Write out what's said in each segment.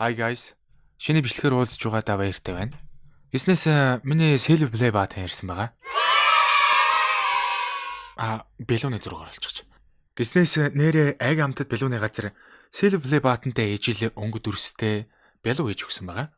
Hi guys. Шинэ бичлэгээр уулзж байгаадаа баяртай байна. Гиснээс миний Silver Play баатан ярьсан байгаа. Белууны зураг оруулчих. Гиснээс нэрээ аг амтад белууны газар Silver Play баатантай ээжил өнгө дүрстэй белуу хийж өгсөн байгаа.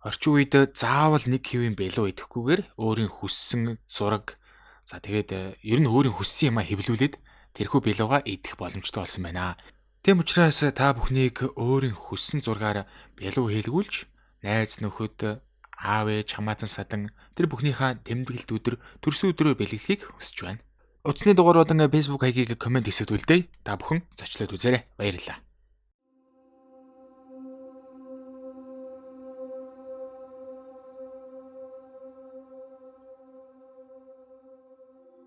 Орчин үед заавал нэг хэвийн белуу идэхгүйгээр өөрийн хүссэн зураг тэгээд ер нь өөрийн хүссэн юмаа хэвлүүлээд тэрхүү белууга идэх боломжтой болсон байна. Тэм учраас та бүхнийг өөрийн хүссэн зургаар белуу хийлгүүлж, найз нөхөд, аав ээж, хамаатан садан тэр бүхнийхээ тэмдэглэлт өдөр төрсөн өдрөөр бэлгэлхийг хүсэж байна. Утасны дугааруудын Facebook хаягийг комент хэсэгт үлдээе. Та бүхэн зочлоод үзээрэй. Баярлалаа.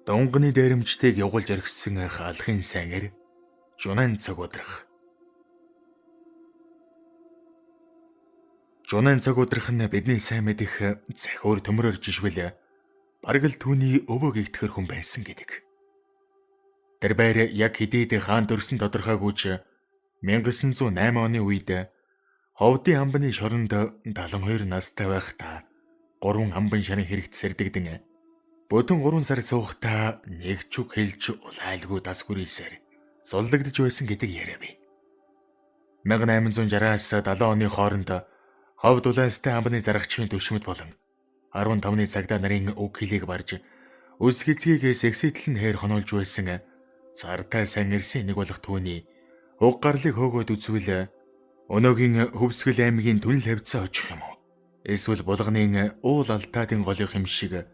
Дунганы дээрэмчтийг явуулж орхисон хаалхын сайнэр Жунан цаг удрах. Жунан цаг удрах нь бидний сайн мэдих захиур төмрөөр жишвэл бараг л түүний өвөг игтгэр хүн байсан гэдэг. Тэр байр яг хэдийд хаан дөрсөн тодорхойгүйч 1908 оны үед Ховдын амбаны шоронд 72 настай байхдаа 3 амбан шарын хэрэгт сэрдэгдэн бүтэн 3 сар суухдаа нэг чүг хэлж улайлгүй дас хүрээсээр суллагдж байсан гэдэг яриа бий. 1860-аас 70 оны хооронд Ховд улаастай амбаны зарагчийн төшмөд болон 15-ны цагдаа нарын үг хэлийг барж үс хэцгийгээс эксэтэл нь хээр хонолж байсан цартай сайн ирсэн нэг болох түүний уг гарлыг хөөгөөд үзвэл өнөөгийн Хөвсгөл аймгийн түнл хавцаа очих юм уу? Эсвэл булганы уул алтаадын голын юм шиг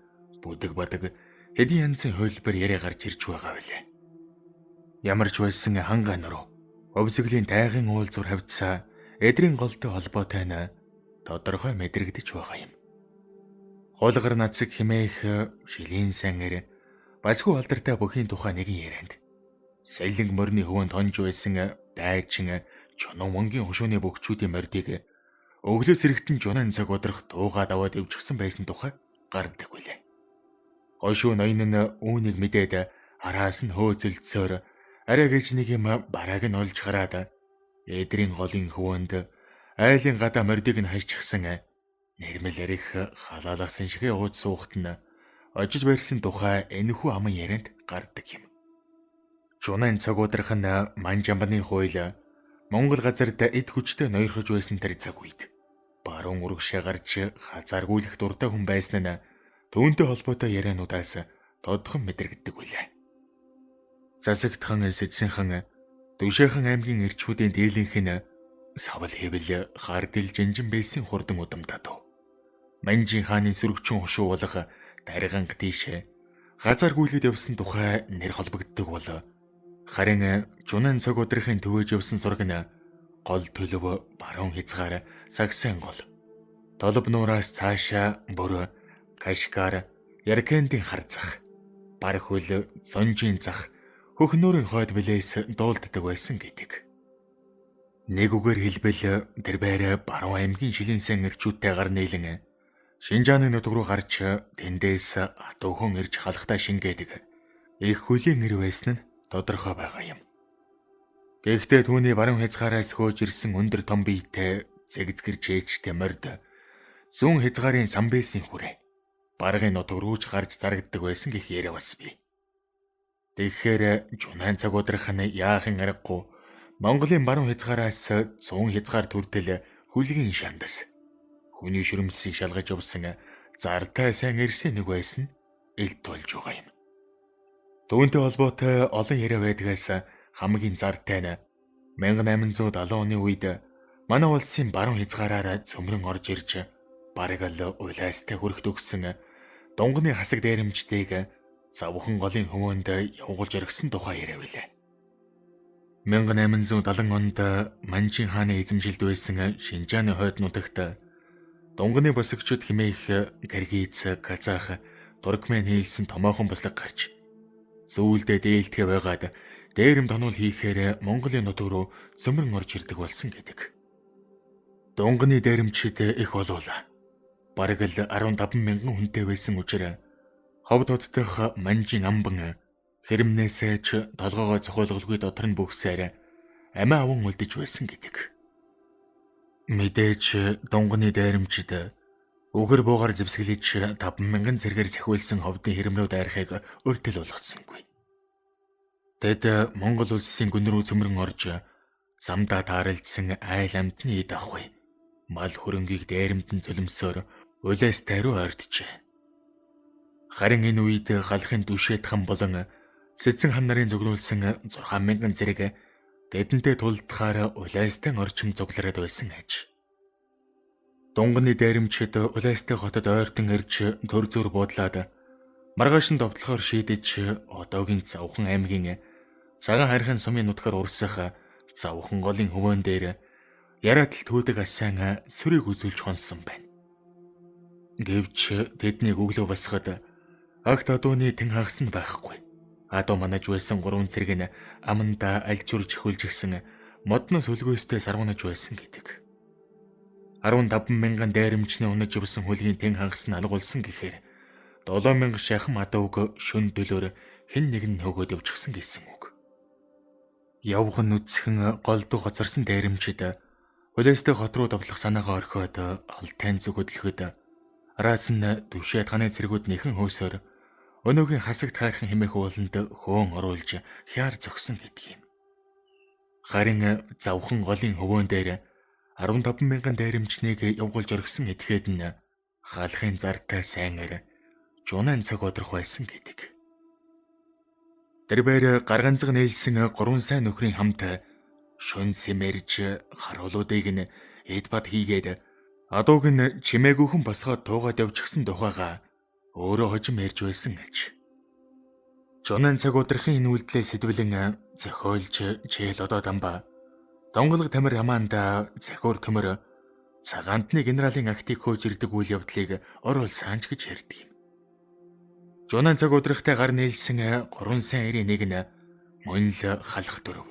бүдэг бадаг хэдийн янзын хөлбөр яриа гарч ирж байгаа билээ. Ямар ч байсан ханга нуруу Хөвсгөлийн тайгын уулзуур хавцаа эдрийн голтой холбоотой нь тодорхой мэдрэгдэж байгаа юм. Гулгар нацэг химээх шилийн сангэр басгүй алдартай бүхийн тухай нэгэн ярианд сэлэнг морины хөвөнд хонж байсан дайчин чонон монгийн хушууны бөхчүүдийн мордыг өглөөс эрэхтэн Жунан цаг удрах туугаад аваад өвчихсэн байсан тухай гардаг билээ. Хошуу ноён нь үүнийг мэдээд араас нь хөөцөлдсөөр арай гэж нэг юм барааг нь олж хараад эдрийн голын хөвөнд айлын гадаа мордыг нь хажчихсан нэрмэл арих халаалгасан шигэ ууж суухт нь очиж барьсан тухай энэхүү аман ярианд гардаг юм. Жунан цаг удрах нь Манжамбаны хууль Монгол газарт эд хүчтэй ноёрхож байсан тэр цаг үед баруун урагшаа гарч хазааргүйлэх дуртай хүн байсан нь түүнтэй холбоотой яриануудаас тодхон мэдрэгддэг билээ. Засагтхан сэжсэнхан Дүшээхэн аймгийн эрчүүдийн дийлэнх нь савл хэвэл хардил жинжин бэлсийн хурдан удамдаад. Манжин хааны сөрөгчөн хушуу болох дарганг тийшээ хазааргүйлэд явсан тухай нэр холбогддог бол харин Жунан цаг удрахын төвөөж явсан зураг нь гол төлөв баруун хязгаар сагсан гол толб нуураас цаашаа бүр Кашгар Яркендийн хар зах бар хөл Зонжийн зах хөхнөрийн хойд билээс дуулддаг байсан гэдэг. Нэг үгээр хэлбэл тэр байр баруун аймгийн шилийн сан эрчүүдтэй гар нийлэн Шинжааны нутг руу гарч тэндээс атуухан ирж халахтаа шингээдэг их хөлийн ир байсан нь тодорхой байгаа юм. Гэхдээ түүний баруун хязгаараас хөөж ирсэн өндөр том биетэй зэгзгэр чэжтэй морд зүүн хязгаарын самбэсийн хүрээ баргын нутг рууж гарч зарагддаг байсан гэх яриа бас бий. Тэгэхээр Жунан цаг удрах нь яахан аргагүй Монголын баруун хязгаараас зүүн хязгаар хүртэл хүлгийн шандас хүний шүрмсийг шалгаж явсан зартай сайн ирсэн нэг байсан илт болж байгаа юм. Түүнтэй холбоотой олон яриа байдгаас хамгийн зартай нь 1870 оны үед манай улсын баруун хязгаараар цөмрөн орж ирж бараг л улаастай хүрэхт өгсөн дунганы хасаг дээрэмчтэйг завхан голын хөвөнд явуулж орхисон тухай яриа билээ. 1870 онд Манжин хааны эзэмшилд байсан Шинжааны хойд нутагт дунганы босгочд химээх Киргиз, Казах, Туркмен хийлсэн томоохон бослог гарч зүүлдээ дээлтгэ байгаад дээрэм тонол хийхээр Монголын нутг руу цөмрөн орж ирдэг болсон гэдэг. Дунганы дээрэмчид их болоола. Бараг л 15 мянган хүнтэй байсан учраас Ховд хотдох Манжин амбан хэрэмнээсээ толгоогоо цохиулгалгүй дотор нь бүхсээр амиа аван үлдэж байсан гэдэг. Мэдээж дунганы дайрамчид үгэр буугаар зэвсгэлж 5,000 зэргээр захиулсан ховдын хэрэмрүү дайрахыг өртөл болгоцсонгүй. Тэд Монгол улсын гүн рүү цөмрөн орж замдаа тааралдсан айл амтны эд авахыг мал хөрөнгийг дайрамтан зөлмсөөр улайстай руу ойртжээ. Харин энэ үед галахын дүшээт хан болон Сэцэн хан нарын зөвлүүлсэн 6,000 зэрэг тэдэнтэй тулдахаар улайстай орчим зуглараад байсан аж. Дунганы дайрамчид улайстай хотод ойртон ирж төр зүр буудлаад маргааш нь довтлохоор шийдэж одоогийн Завхан аймгийн цагаан харихын сумын нутгаар урсах Завхан голын хөвөн дээр яратал түүдэг асайн сүрийг үзүүлж хонсон байна. Гэвч тэднийг өглөө басахад агт адууны тэн хагас нь байхгүй. Адуу манаж байсан 3 зэрэг нь аманда альчурж хөлж гисэн модноос өлгөөстэй сарвнаж байсан гэдэг. 15,000 дайрамчны унаж явсан хөлгийн тэн хагас нь алгуулсан гэхээр 7,000 шахам адууг шөн дөлөөр хэн нэгэн нөгөөд явчихсан гэсэн үг. Явган нүцхэн голдуу хоцорсон дайрамчид улайстай хот руу довлох санаагаа орхиод алтай зүгөдлөхөд араас нь дүшээд ханы цэргүүд нэхэн хөөсөөр өнөөгийн хасагт хайрхан хэмээх ууланд хөөн оруулж хяар зогсон гэдэг юм. Харин Завхан голын хөвөн дээр 15,000 дайрамчныг явуулж орхисон этгээд нь хаалхын зартай сайнэр жунан цаг одрох байсан гэдэг. Тэрбээр гарганзаг нээлсэн 3 сайн нөхрийн хамт шөн сэмэрж харуулуудыг нь эд бад хийгээд адууг нь чимээгүйхэн босгоод туугаад явчихсан тухайга өөрөө хожим ярьж байсан аж. Жунан цаг удрахын энэ үйлдэлээ сэдвэлэн зохиолж Чээл одоо дамба Донголог тамир хамаанда захиур төмөр цагаантны генералын актыг хөөж ирдэг үйл явдлыг оруулсан ч гэж ярьдаг юм. Жунан цаг удрахтай гар нээлсэн 3 сайн эрийн нэг нь мөн л халах дөрөв.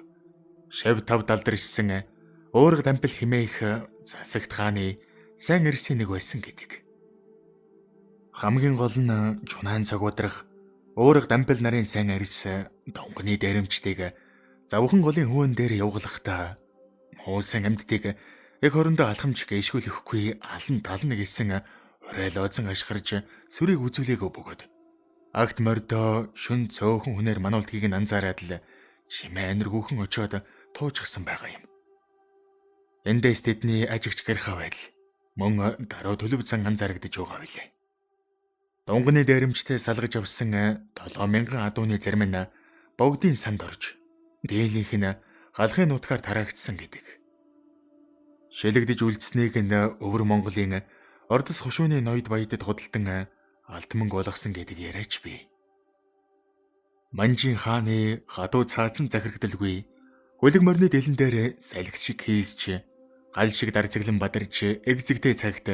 Шав тав далдарчсан уурга дампил химээх засагт хааны сайн эрсийн нэг байсан гэдэг. Хамгийн гол нь Жунан цаг удрах уурга дампил нарын сайн эрс донгоны дайрамчдыг Завхан голын хөвөн дээр явуулахдаа муусан амьдтыг яг хорондоо алхамж гээшгүүлэхгүй алан тална гэсэн урайл озон ашгарж сүрийг үзүүлээгөө бөгөөд агт мордоо шүн цөөхөн хүнээр мануулдгийг нь анзаараад л чимээ аниргүйхэн очиод туужчихсан байгаа юм. Эндээс тэдний ажигч гэрхаа байдал мөн дараа төлөв зан анзаарагдаж байгаа билээ. Дунганы дайрамчтай салгаж авсан 7,000 адууны зарим нь богдын санд орж дийлийнх нь галахын нутгаар тараагдсан гэдэг. Шилэгдэж үлдсэнийг нь өвөр Монголын ордос хушууны ноёд баядад худалдан алтманг болгосон гэдэг яриач бий. Манжин хааны хадуу цаасан захирагдalгүй хөлөг морины дэлэн дээр салхи шиг хийсч гал шиг дарцэглэн бадарч эгзэгтэй цагт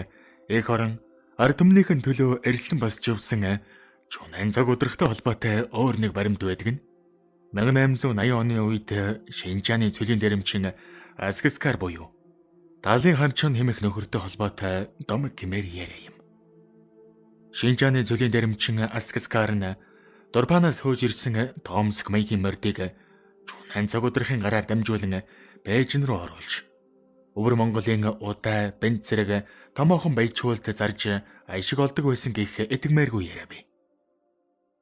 эх орон ард түмнийхэн төлөө эрслэн босч явсан Жунан цаг удрахтай холбоотой өөр нэг баримт байдаг нь 1880 оны үед Шинжааны цөлийн дэрэмчин Аскаскар буюу Талын ханчин хэмэх нөхөртэй холбоотой дом гэмээр яриа юм. Шинжааны цөлийн дэрэмчин Аскаскар нь Дурпанаас хөөж ирсэн Томск маягийн мордыг Жунан цаг удрахын гараар дамжуулан Бээжин рүү оруулж өвөр Монголын удаа бент зэрэг томоохон баячуулд зарж ашиг олдог байсан гэх итгэмээргүй яриа бий.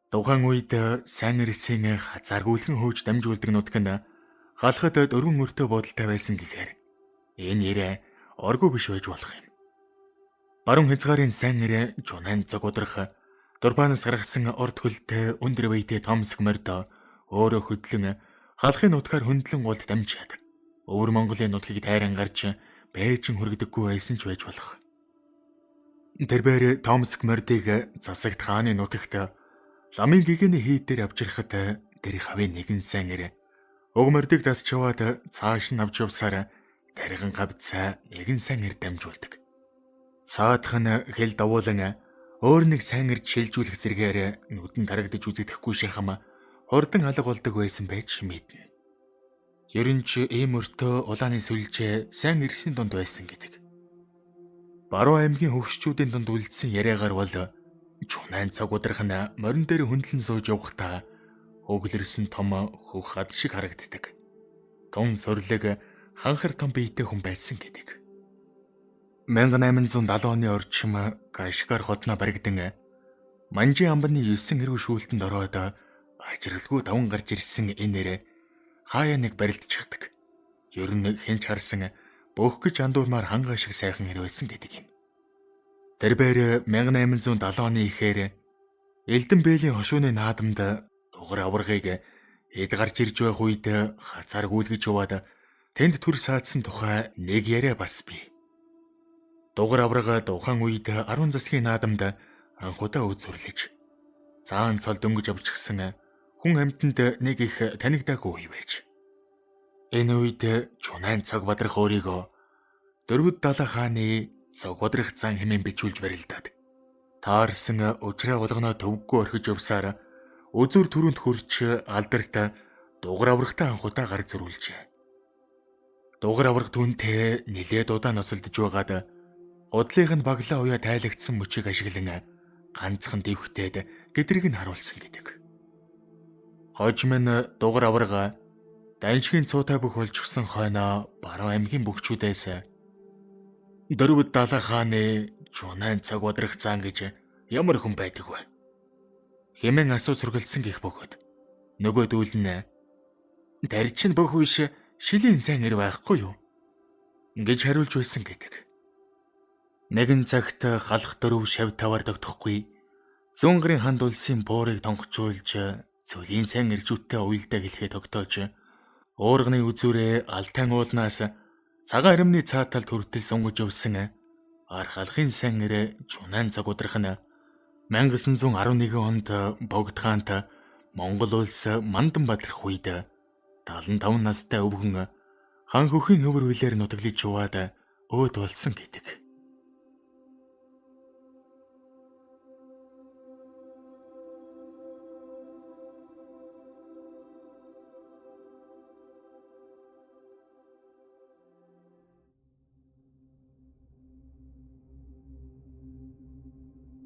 Тухайн үед сайн эрсийн хазааргүйлхэн хөөж дамжуулдаг нутаг нь галахад дөрвөн өртөө бодолтой байсан гэхээр энэ яриа оргүй биш байж болох юм. Баруун хязгаарын сайн эрэ Жунан цаг удрах Дурпанаас гаргасан орд хөлтэй өндөр биетэй Томск мордо өөрөө хөдлөн галахын нутгаар хөндлөн гулд дамжаад өвөр Монголын нутгийг тайран гарч Бээжин хүргдэггүй байсан ч байж болох. Тэрбээр Томск мордыг засагт хааны нутагт ламын гэгэний хийд дээр авчрахад тэр хавийн нэгэн сайн эрэ уг мордыг дасч яваад цааш нь авч явсаар тариган гавцаа нэгэн сайн эр дамжуулдаг. Цаадах нь хэл давуулан өөр нэг сайн эрд шилжүүлэх зэргээр нүдэн тарагдаж үзэгдэхгүй шахам хурдан алга болдог байсан байж мэднэ. Ер нь ч ийм өртөө улааны сүлжээ сайн эрсийн дунд байсан гэдэг. Баруун аймгийн хөвшчүүдийн дунд үлдсэн яриагаар бол Жунан цаг удрах нь морин дээр хөндлөн сууж явахдаа өглөрсөн том хөх хад шиг харагддаг. Тун сурлаг ханхар том биетэй хүн байсан гэдэг. 1870 оны орчим Кашгар хотноо баригдан Манжи амбаны 9 эрүү шүүлтэнд ороод ажралгүй даван гарч ирсэн энэ нэрэ хаяа нэг барилдчихдаг. Ер нь хинч харсан бөөх гэж андуурмаар хангаа шиг сайхан нэр байсан гэдэг юм. Тэр бээр 1870 оны ихээр Элдэн Бээлийн хошууны наадамд дугар аваргыг эд гарч ирж байх үед хазаар гүйлгэж яваад тэнд төр саадсан тухай нэг яриа бас бий. Дугар аварга тухайн үед 10 засгийн наадамд анхудаа үзүрлэж заан цол дөнгөж авчихсан хүн амьтанд нэг их танигдаагүй үе байж. Энэ үед Чунайн цаг бадрах өөрийгөө Дөрвөд далай хааны цаг бадрах зан хэмээн бичүүлж барилдаад таарсан уучраа болгоноо төвггүй орхиж явсаар үзүр түрүүнд хөрч алдарт дугар аврагтаа анхудаа гар зөрүүлжээ. Дугар авраг түүнтэй нилээд удаан ноцолдож байгаад гудлынх нь баглаа уяа тайлагдсан мөчийг ашиглан ганцхан дэвхтээд гэдрийг нь харуулсан гэдэг. Хожим нь дугар аварга даншгийн цуутай бүх болчихсон хойноо баруун аймгийн бүгчүүдээс Дөрвөд далай хааны Чунайн цаг бадрах зан гэж ямар хүн байдаг вэ? Хэмээн асуу сургалсан гих бөгөөд нөгөөдүүл нь "Тэр чинь бүх үеш шилийн сайн ир байхгүй юу?" гэж хариулж байсан гэдэг. Нэгэн цагт халах дөрөв шав таваар тогтохгүй зүүн гарын ханд улсын буурыг тонгочуулж цөлийн сайн иржүүттэй уйлдаа хэлэхэд тогтоож уурганы үзүүрээ алтай уулнаас цагаан аримны цаатал төртөл сунгаж явсан арх алхын сайн ир Чунайн цаг удрах нь 1911 онд Богд хаант Монгол улс мандан бадрах үед 75 настай өвгөн хан хөхийн өвөр үлээр нутаглаж яваад өөд болсон гэдэг.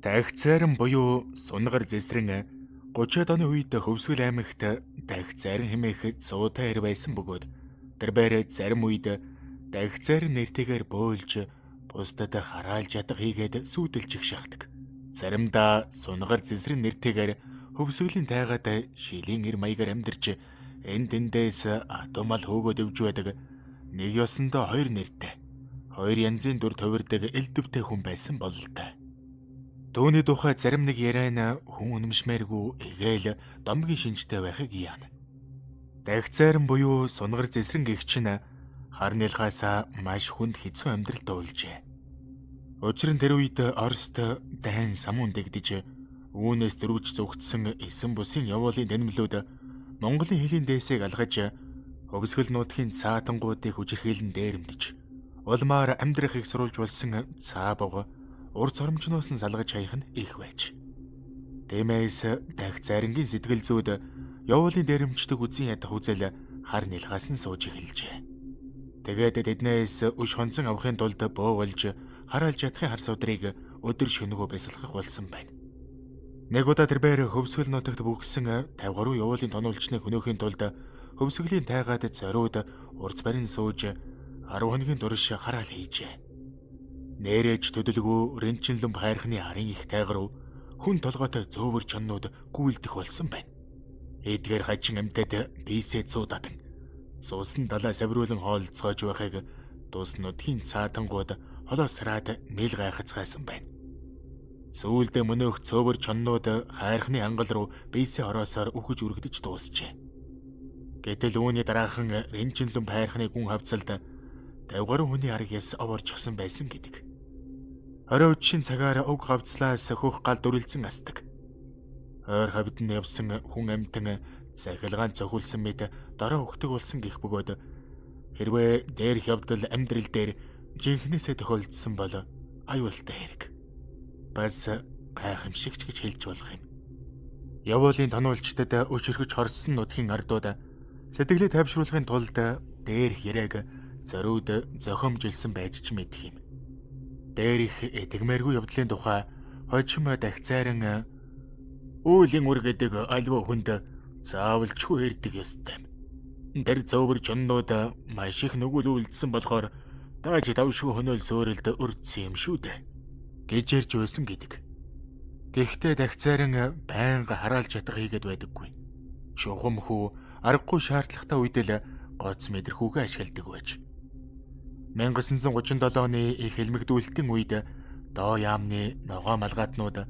Дахь зайран буюу Сунгар зэсрэн 30-аад оны үед Хөвсгөл аймагт дахь зайран хэмээх цуутай ир байсан бөгөөд тэр бээр зарим үед дахь зайран нэртэйгээр бөөлж бусдад хараалж ядах хийгээд сүйдэлж их шахдаг. Заримдаа Сунгар зэсрэн нэртэйгээр Хөвсгөлийн тайгаад шилийн ир маягаар амьдарч энэ дэндээс атомал хөөгөөд өвж байдаг. Нэг ёсондоо хоёр нэртэй, хоёр янзын дүр тувирдаг элдвтэй хүн байсан бололтой. Төвний тухай зарим нэг яриа хүн үнэмшмээргүй эгээл домгийн шинжтэй байхыг яана. Дахь зайран буюу Сунгар зэсрэн гэгч нь хар нэлхаасаа маш хүнд хэцүү амьдралд дуулжээ. Учир нь тэр үед Оросд дайн самуун дэгдэж үүнээс дөрвж зүгтсэн эсэн бусын явуулын танилмлууд Монголын хилийн дээсийг алгаж Хөвсгөл нутгийн цаатангуудыг хүчирхийлэн дээрэмдэж улмаар амьдрахыг сурулж болсон цаа бог ур цоромжноос нь салгаж хаях нь их байж. Тиймээс дахь зайрангийн сэтгэл зүйд явуулын дээрэмчдэг үзэн ядах үзэл хар нэлхаас нь сууж эхэлжээ. Тэгээд тэднээс үш хонцон авахын тулд бөө болж хараалж ядахын хар судрыг өдөр шөнөгөө бясалгах болсон байна. Нэг удаа тэр бээр Хөвсгөл нутагт бүгсэн 50 явуулын тонуулчны хөнөөхийн тулд Хөвсгөлийн тайгаад зориуд урц барин сууж 10 хоногийн турш хараал хийжээ. Нээрэж төдөлгөө Рэнчинлүмб хайрхны арын их тайгар хүн толгойтой зөөвөр чоннууд гүйлдэх болсон байна. Эдгээр хачин амьтад бийсээ цуудадан суусан далай савируулан хоолцоож байхыг тус нутгийн цаатангууд холоосраад мэл гайхацгаасан байна. Сүүлдээ мөнөөх цөөвөр чоннууд хайрхны ангал руу бийсээ ороосоор үхэж үргэж дуусжээ. Гэтэл үүний дараахан Рэнчинлүмб хайрхны гүн хавцалд 50 гаруй хүний арга яс овоорчихсан байсан гэдэг. Орой үдшийн цагаар уг хавцлаас хөх гал дүрлцэн асдаг. Ойр хавьд нь явсан хүн амьтан захилгаан цохилсон мэт дараа өгтөг болсон гих бөгөөд хэрвээ дээрх явдал амьдрал дээр жинхнээсээ тохиолдсон бол аюултай хэрэг. Бас гайхамшигч гэж хэлж болох юм. Явуулын тонуулчдад өчөрхөж хорссон нутгийн ардууд сэтгэлээ тайвшруулахын тулд дээрх яриаг зориуд зохиомжилсан байж ч мэдэх юм. Дээрх эдгмээргүй явдлын тухай хожим дахь зайран үүлийн үр гэдэг альва хүнд заавал чүү ирдэг ёстой юм. Тэр зөөвөр чоннууд маш их нүгэл үйлдсэн болохоор Тааж давшгүй хөнөөл сөөрөлд өрдсөн юм шүү дээ гэж ярьж байсан гэдэг. Гэхдээ дахицааран байнга хараалж ятга хийгээд байдаггүй. Шугам хүү аргагүй шаардлагатай үед л гоц мэдрэхүүгээ ашигладаг байж. 1937 оны их хэлмэгдүүлэлтийн үед доо яамны ногоо малгайтнууд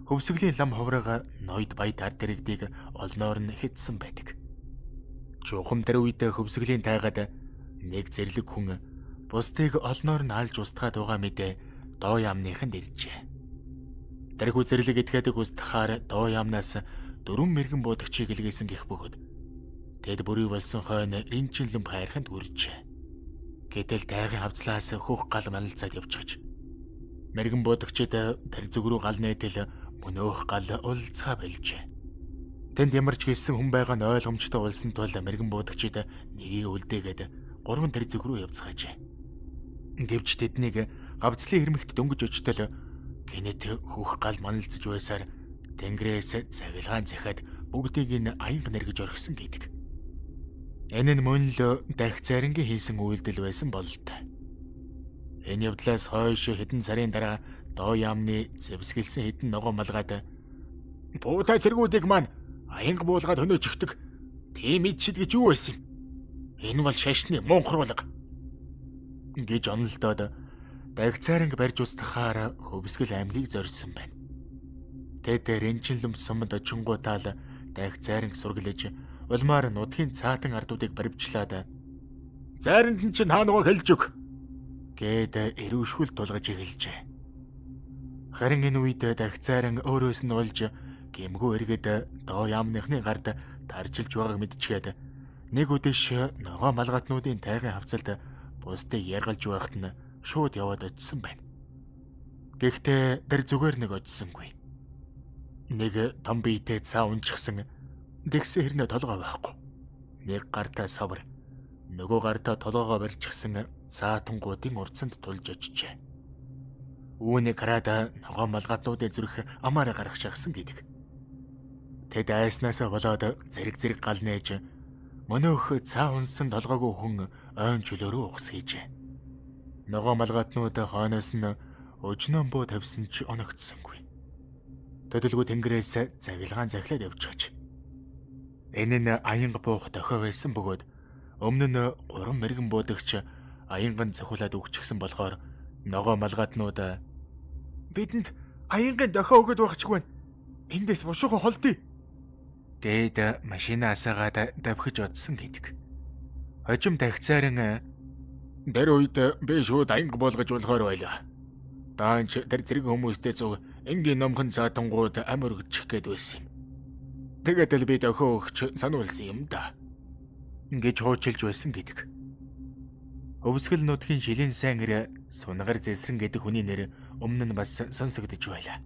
хөвсгөлийн лам хувраг ноёд баяд тар дэрэгдийг олноор нь хитсэн байдаг. Чухам тэр үед хөвсгөлийн тайгад нэг зэрлэг хүн бусдыг олноор нь алж устгаад байгаа мэдээ доо яамныханд иржээ. Тэрхүү зэрлэг этгээдэг устдахаар доо яамнаас 4 мэрэгэн буудагчийг илгээсэн гэх бөгөөд тэд бүрий болсон хойно энчин лүмб хайрханд үржээ. Гэтэл тайгын хавцлаас хөх гал маналцаад явчихж мэрэгэн буудагчид тэр зүг рүү гал нээтэл мөнөөх гал уулцгаа болжээ. Тэнд ямар ч хэлсэн хүн байгаа нь ойлгомжтой болсон тул мэрэгэн буудагчид нэгийг үлдээгээд 3 тэр зүг рүү явцгаажээ. Гэвч тэднийг гавцлын хэрмэгт дөнгөж очтол гинэт хөх гал маналцж байсаар тэнгэрээс цагилгаан захиад бүгдийг нь аянга нэргэж орхисон гэдэг. Энэ нь мөн л дахицаарингийн хийсэн үйлдэл байсан бололтой. Энэ явдлаас хойш хэдэн сарын дараа доо яамны зэвсгэлсэн хэдэн ногоо малгайд буутай цэргүүдийг маань аянга буулгаад хөнөөчихдөг. Тийм идшид гэж юу байсан юм? Энэ бол шашны мунхруулга гэж онолдоод дахицааринг барьж устгахаар Хөвсгөл аймгийг зорьсон байна. Тэд рэнчин лүмб сумд очингуудаа дахицааринг сургалж улмаар нутгийн цаатан ардуудыг баривчлаад "Зайранд нь чинь хаангаа хэлж өг" гэд эрүүшгүл тулгаж эхэлжээ. Харин энэ үед дахицаарин өөрөөс нь олж гэмгүү эргээд доо яамныхны гард таржилж байгааг мэдчихээд нэг өдөш ногоо малгайтнуудын тайгын хавцалд бусдыг яргалж байхад нь шууд яваад очисон байна. Гэхдээ тэр зүгээр нэг очисонгүй. Нэг том биетэй цаа унчихсан дэгсэн хэрнээ толгой байхгүй. Нэг гартаа савар, нөгөө гартаа толгоогоо барьчихсан цаатангуудын урдсанд тулж очижээ. Үүнийг хараад ногоо малгайтнуудын зүрх амаараа гарах шахсан гэдэг. Тэд айснасаа болоод зэрэг гал нээж мөнөөх цаа унсан толгойгүй хүн ойн чөлөөрөө ухс хийжээ. Ногоо малгайтнууд хойноос нь өжнөн буу тавьсан ч оногдсонгүй. Төдөлгүй тэнгэрээс загилгаан захилаад явчихж. Энэ нь аянга буух дохио байсан бөгөөд өмнө нь 3 мэрэгэн буудагч аянган цохиулаад өгчихсэн болохоор ногоо малгайтнууд "Бидэнд аянгийн дохио өгöd багчгүй байна. Эндээс бушуухан холдъё" гэд машинаасаагаад давхиж одсон гэдэг. Хожим дахицаарин "Тэр үед би шууд аянга болгож болохоор байлаа. Даанч тэр зэрэг хүмүүстэй зүг энгийн номхон цаатангууд ам өргөчих гээд байсан юм. Тэгээд л би дохио өгч сануулсан юм да" гэж хуучилж байсан гэдэг. Өвсгөл нутгийн шилийн сайн ир Сунгаар Зэсрэн гэдэг хүний нэр өмнө нь бас сонсогдож байлаа.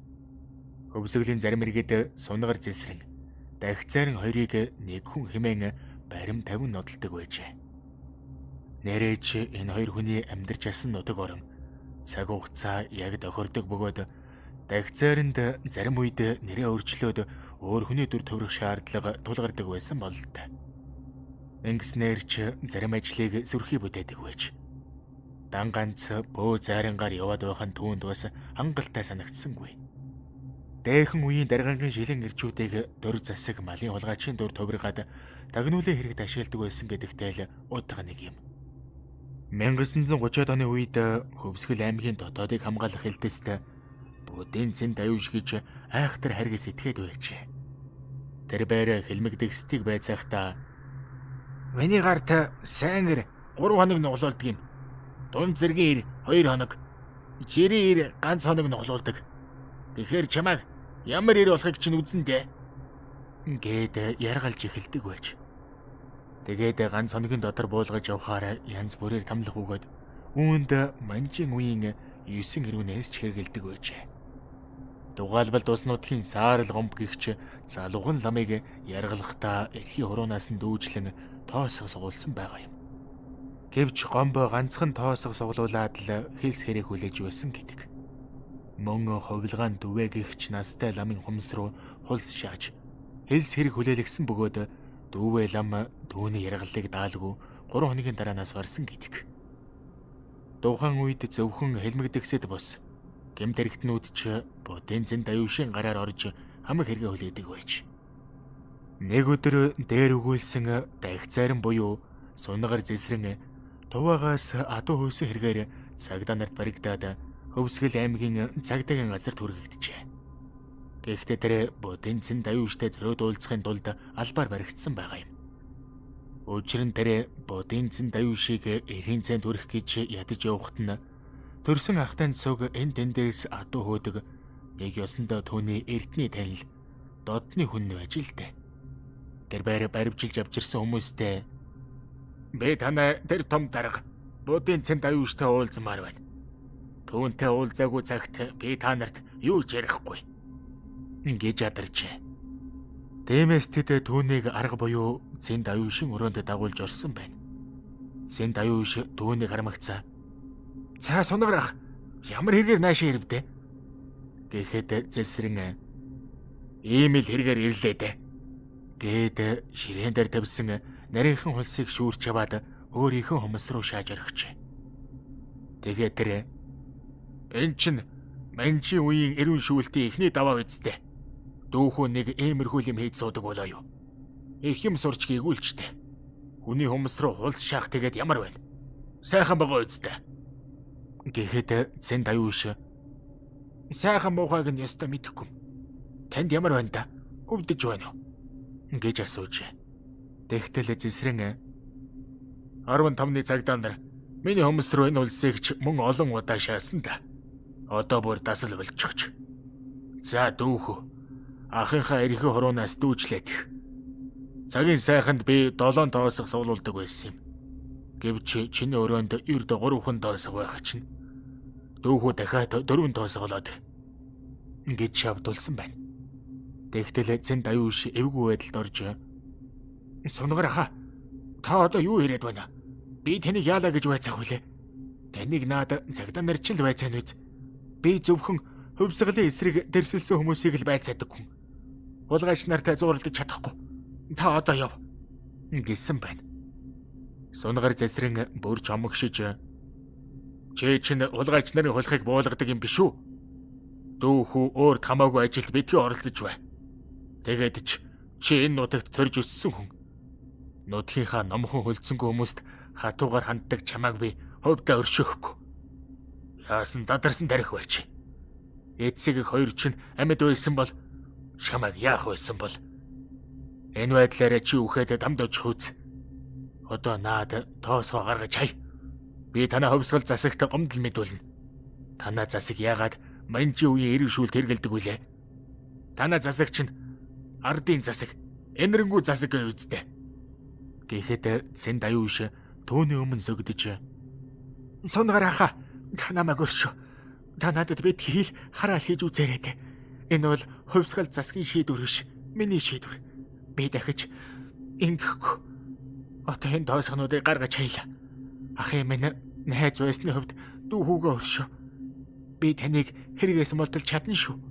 Өвсгөлийн зарим иргэд Сунгаар Зэсрэн дахицаарин хоёрыг нэг хүн хэмээн барим 50 нодолдог байжээ. Нэрэж энэ хоёр хүний амьдарч асан нутаг орон цаг хугацаа яг тохирдог бөгөөд дахицааринд зарим үед нэрээ өөрчлөөд өөр хүний дүр төрх шаардлага тулгардаг байсан бололтой. Ингэснээр ч зарим ажлыг сүрхий бүтээдэг байж. Дан ганц бөө зайрангаар яваад байхын түүнд бас хангалттай санагдсангүй. Дээхэн үеийн даргангийн шилэн ирчүүдийг дөр засаг малын хулгайчийн дүр тувиргаад тагнуулын хэрэгт ашигладаг байсан гэдэгтэй л утга нэг юм. 1930-ад оны үед Хөвсгөл аймгийн дотоодыг хамгаалах хэлтэст будын цэн даюуш гэж айхтар харгас итгээд байжээ. Тэр байр хэлмэгдэгсдгийг байцаахта "Миний гарт сайн ир 3 хоног нуглуулдаг юм. Дунд зэргийн ир 2 хоног, жирийн ир ганц хоног нуглуулдаг. Тэгэхээр чамайг ямар ир болохыг чинь үзэн дээ" гэд яргалж эхэлдэг байж. Тэгээд ганц хоногийн дотор буулгаж явхаар янз бүрээр тамлах өгөөд үүнд манжин үеийн 9 хэрүүнээс ч хэрэгэлдэг байжээ. Дугаалбал Ус нутгийн Саарл гомб гихч залууган ламыг яргалахдаа эрхийн хуруунаас нь дүүжлэн тоосго сугуулсан байгаа юм. Гэвч гомбо ганцхан тоосго суглуулад л хэлс хэрэг хүлээж байсан гэдэг. Мөн ховлгаан дүвэ гихч настай ламын хумс руу хулс шааж хэлс хэрэг хүлээлгсэн бөгөөд дүүвэ лам дүүний яргалыг даалгүй 3 хоногийн дараанаас гарсан гэдэг. Тухайн үед зөвхөн хэлмэгдэгсэд бус гэмт хэрэгтнүүд ч будын зэн даюушийн гараар орж хамаг хэрэгэ хүлээдэг байж. Нэг өдөр дээр өгүүлсэн дахь зарим буюу сунгаар зэсрэн туваагаас адуу хөөсөн хэрэгээр цагдаа нарт баригдаад Хөвсгөл аймгийн цагдаагийн газарт хүргэгдэжээ. Гэхдээ тэр будын зэн даюуштай зориуд уулзахын тулд албаар баригдсан байгаа юм. Учир нь тэр будын зэн даюушийг эрийн зэнд хүрэх гэж ядаж явахт нь төрсөн ахтай цуг энэ тэндээс адуу хөөдөг нэг ёсондоо түүний эртний танил додны хүн байж л дээ. Тэр баривжилж авчирсан хүмүүстэй "Би танай тэр том дарга будын зэн даюуштай уулзмаар байна. Түүнтэй уулзаагүй цагт би та нарт юу ч ярихгүй" гэж ядарчээ. Тиймээс тэд түүнийг арга буюу зэн даюушийн өрөөнд дагуулж орсон байна. Зэн даюуш түүнийг харамгацаа. "За сунгаар ах, ямар хэрэгээр наашаа ирвдэ?" Гэхэд зэсрэн "Ийм л хэрэгээр ирлээ дээ" гэд ширээн дээр тавьсан нарийнхан хулсыг шүүрч яваад өөрийнхөө хумс руу шааж орхижээ. Тэгээд тэр "Эн чин манжийн үеийн эрүүн шүүлтийн эхний даваа үсттэй. Дүүхүү нэг иймэрхүү юм хийж суудаг болоо юу? Их юм сурч гүйгүүлчтэй. Хүний хумс руу хулс шаах тэгээд ямар байна? Сайхан байгаа үсттэй" гэхэд зэн даюуш "Сайхан муухайг нь ястаа мэдэхгүй. Танд ямар байна да? Өвдөж байна уу?" гэж асуужээ. Тэгтэл зэсрэн "15-ны цагдаа нар миний хумс руу энэ улсыг ч мөн олон удаа шаасан да. Одоо бүр дасал болчихж. За дүүхүү, ахынхаа эрхээ хуруунаас дүүжлээх. Цагийн сайханд би 7 тоосох суулуулдаг байсан юм. Гэвч чиний өрөөнд ердөө 3 тоосох байх чинь. Дүүхүү дахиад 4 тоосох болоод гэж шавдулсан байна. Тэгтэл зэн даюуш эвгүй байдалд орж "Сунгаар аха, та одоо юу яриад байна? Би таныг яалаа гэж байцаах вүлээ. Таныг наад цагдаа нар ч л байцаана биз. Би зөвхөн хөвсгөлийн эсрэг дэрсэлсэн хүмүүсийг л байцаадаг хүн. Улгайч нартай зууралдаж чадахгүй. Та одоо яв" гэсэн байна. Сунгаар зэсрэн бүрч омгшиж "Чи чинь улгайч нарын хулхыг буулгадаг юм биш үү? Дүүхүү өөрт хамаагүй ажилд битгий оролцож бай. Тэгээд чи энэ нутагт төрж өссөн хүн. Нутгийнхаа номхон хөлдсөнгөө хүмүүст хатуугаар ханддаг чамааг би хувьдаа өршөөхгүй. Яасан задарсан тарих байж. Эцэг их хоёр чинь амьд байсан бол чамааг яах байсан бол? Энэ байдлаараа чи үхээд дамд очих үз. Одоо наад тоосгоо гаргаж хай. Би танаа хөвсгөл засагт гомдол мэдүүлнэ. Танаа засаг яагаад манжийн үеийн эрэг шүүлт хэргэлдэг вүлээ? Танаа засаг чинь ардын засаг, энэрэнгүү засаг үздэй" гэхэд зэн даюуш түүний өмнө сөгдөж "Сунгаар аха, та намайг өршөө. Та надад бид хил хараал хийж үзээрэй дээ. Энэ бол хувьсгал засгийн шийдвэр биш, миний шийдвэр. Би дахиж ингэхгүй. Одоо энэ тоосгонуудыг гаргаж хайлаа. Ахын минь найз байсны хувьд дүүхүүгээ өршөө. Би таныг хэрэгээс молдолж чадна шүү"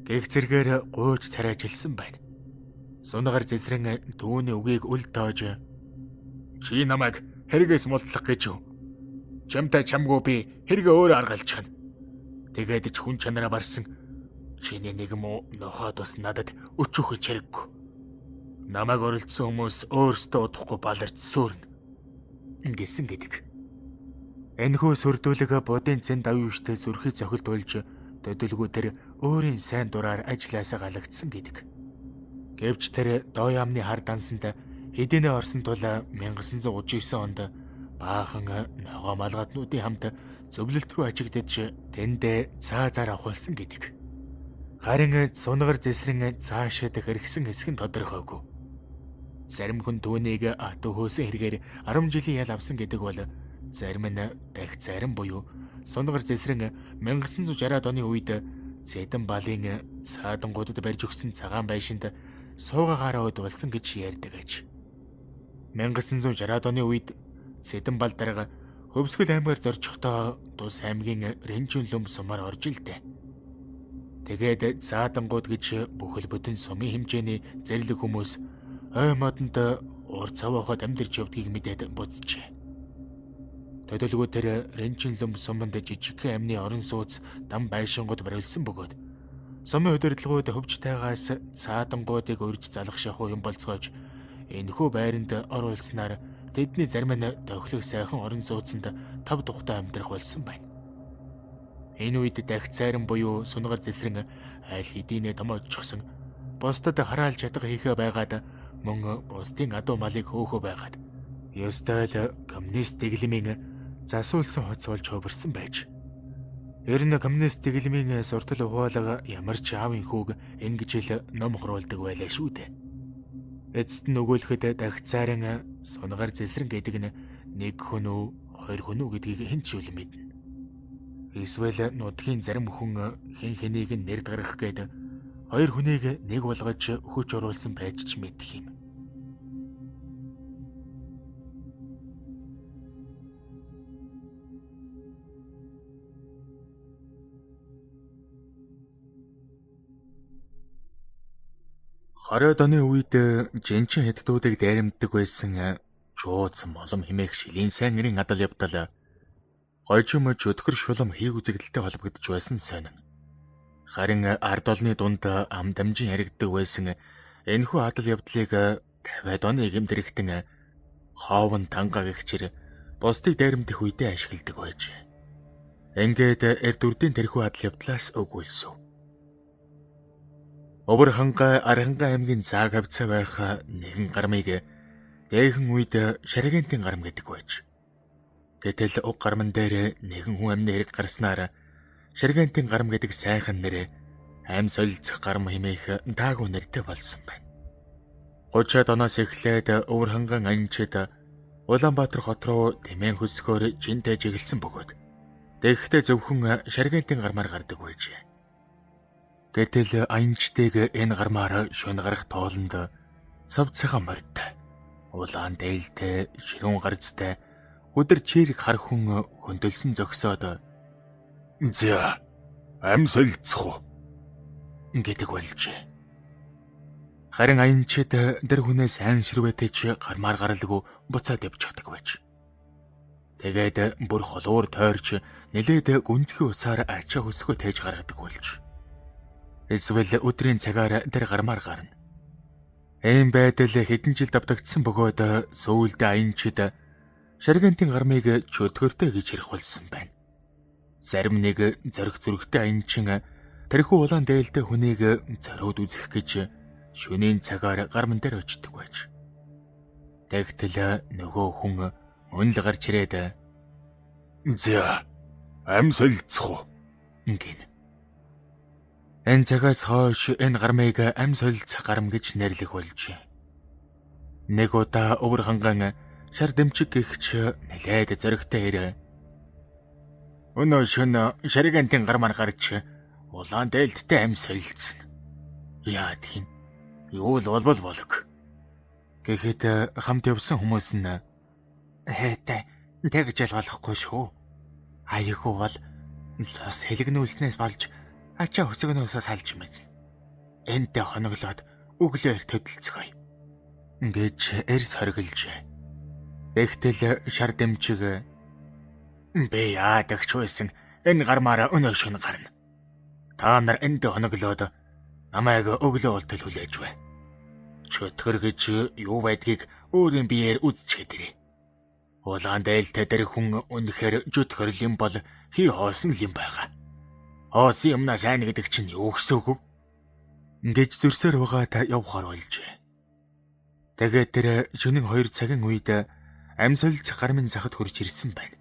гэх зэргээр гуйж царайжилсан байна. Сунгаар зэсрэн түүний үгийг үл тоож "Чи намайг хэрэгээс молдлох гэж юу? Чамтай чамгүй би хэрэгээ өөрөө аргалчихна. Тэгээд ч хүн чанараа барсан чиний нэг муу нохоод бас надад өчүүхөж хэрэггүй. Намайг оролцсон хүмүүс өөрсдөө удахгүй баларч сөөрнө" гэсэн гэдэг. Энэхүү сүрдүүлэг будын зэн даюуштай зүрхий цохилт болж төдөлгөө тэр өөрийн сайн дураар ажилласаа галагдсан гэдэг. Гэвч тэр доо яамны хар дансанд хэдийнэ орсон тул 1939 онд баахан ногоо малгаднуудын хамт зөвлөлт рүү ажиглаж тэндээ цаа зар авахулсан гэдэг. Харин сунгаар зэсрэн цаашид хэрэгсэн хэсэг нь тодорхойгүй. Зарим хүн түүнийг атуу хөөсөн хэрэгээр 10 жилийн ял авсан гэдэг бол зарим нь дахь зарим буюу сунгаар зэсрэн 1960-ад оны үед Зэдэн балын саадангуудад барьж өгсөн цагаан байшинд суугаагаараа удвалсан гэж ярьдаг аж. 1960-ад оны үед Зэдэн бал дарга Хөвсгөл аймгаар зорчихдоо Тус аймгийн Рэнжүн лөм сумаар орж илдэ. Тэгээд заадангууд гэж бүхэл бүтэн сумын хэмжээний зэрлэг хүмүүс ой модонд ур цаваахад амьдарч явдгийг мэдээд буцжээ. Тодорхой тэр Ренчин лөм суманд жижигхэн амны орон сууц дам байшингууд барилсан бөгөөд сумын удирдлагууд хөвчтэйгаас цаадангуудыг өрж залах шахуу юм болцгоож энэхүү байранд оруулснаар тэдний зарим нь тохилог сайхан орон сууцанд тав тухтай амьдрах болсон байна. Энэ үед дахь цайран буюу сунгаар зэсрэн аль хэдийнэ томооччихсон бусдад хараалж чадга хийхэ байгаад мөн бусдын адуу малыг хөөхөө байгаад ёстой л коммунист дэглэмийн засуулсан хоц болж хувирсан байж. Ер нь коммунист дэглэмийн суртал ухаалаг ямар ч аавын хүүг ингэж л ном хуруулдаг байлаа шүү дээ. Эцэст нь өгөөлөхөд дахь цайран сунгаар зэсрэн гэдэг нь нэг хүн үү хоёр хүн үү гэдгийг хэн ч үл мэднэ. Эсвэл нутгийн зарим хүн хэн хэнийг нэрд гаргах гээд хоёр хүнийг нэг болгож хүч оруулсан байж ч мэдэх юм. Хорой оны үед жинчин хэддүүдийг дайрамддаг байсан жууц молом хэмээх шилийн сайн нэрийн адал явдал гойжмж өдгөр шулам хийг үзэгдэлтэй холбогдож байсан сонин. Харин ард олны дунд ам дамжин яригддаг байсан энэхүү адал явдлыг 50-аад оны гэмтрэгтэн хоовн танга гихчээр бусдыг дайрамдах үедээ ашигладаг байж. Ингээд эрд үрдийн тэрхүү адал явдлаас өгүүлсв. Өвөр ханга Аранхан аймгийн цааг хавцаа байх нэгэн гармыг дээхэн үед Шаргантын гарам гэдэг байж. Гэтэл уг гарман дээр нэгэн хүн амны хэрэг гарснаар Шаргантын гарам гэдэг сайхан нэр аим солилцох гарам хэмээх таагүй нэртэй болсон байна. 30-аад оноос эхлээд өвөр ханган анчид Улаанбаатар хот руу тэмээн хөсгөөр жинтэй жигэлсэн бөгөөд тэгэхдээ зөвхөн Шаргантын гармаар гардаг байжээ. Гэтэл аянчдыг энэ гармаар шөнө гарах тоолонд цавцхан морд, улаан дээлтэй, ширүүн гарцтай, өдөр чирэг хар хүн хөндөлсөн зогсоод "За, ам солилцох уу?" гэдэг болжээ. Харин аянчид тэр хүнээ сайн ширвэтэй ч гармаар гаралгүй буцаад явчихдаг байж. Тэгээд бүр холуур тойрч нэлээд гүнзгий усаар ачаа хөсгөө тээж гаргадаг болж. Эсвэл өдрийн цагаар тэр гармаар гарна. Ийм байдал хэдэн жил давтагдсан бөгөөд сүүлдээ аянчид Шаргантын гармыг чөтгөртэй гэж ярих болсон байна. Зарим нэг зориг зүрхтэй аянчин тэрхүү улаан дээлтэй хүнийг зориуд үзэх гэж шөнийн цагаар гарман дээр очдог байж. Тэгтэл нөгөө хүн мөн л гарч ирээд "За, ам солилцох уу?" гин. Энэ цагаас хойш энэ гармыг ам солилцох гарам гэж нэрлэх болжээ. Нэг удаа өвөр ханган шар дэмчиг гихч нэлээд зоригтой ирээ. "Өнөө шөнө Шаргантын гармаар гарч улаан дээлттэй ам солилцсон. Яа тийм юу л болбол болог." Гэхэд хамт явсан хүмүүс нь "Хээтэй тэгж л болохгүй шүү. Аягүй бол лос хэлгнүүлснээс болж ачаа хөсгөнөөсөө салж мэд. Энтэй хоноглоод өглөөр төдөлцгöö" гэж эрс хоригложээ. Тэгтэл шар дэмчиг "Би яадагч байсан энэ гармаараа өнөө шөнө гарна. Та нар энтэй хоноглоод намайг өглөө болтол хүлээж бай. Чөтгөр гэж юу байдгийг өөрийн биеэр үзчихэд ирээ. Улаан дээлтэй тэр хүн үнэхээр жүтгэр юм бол хий хоосон юм байгаа. Хоосон юмнаа сайн гэдэг чинь юу гэсэв?" гэж зөрсөөр байгаа та явхаар болжээ. Тэгээд тэр шөнийн 2 цагийн үед ам солилцох гармын захад хурж ирсэн байна.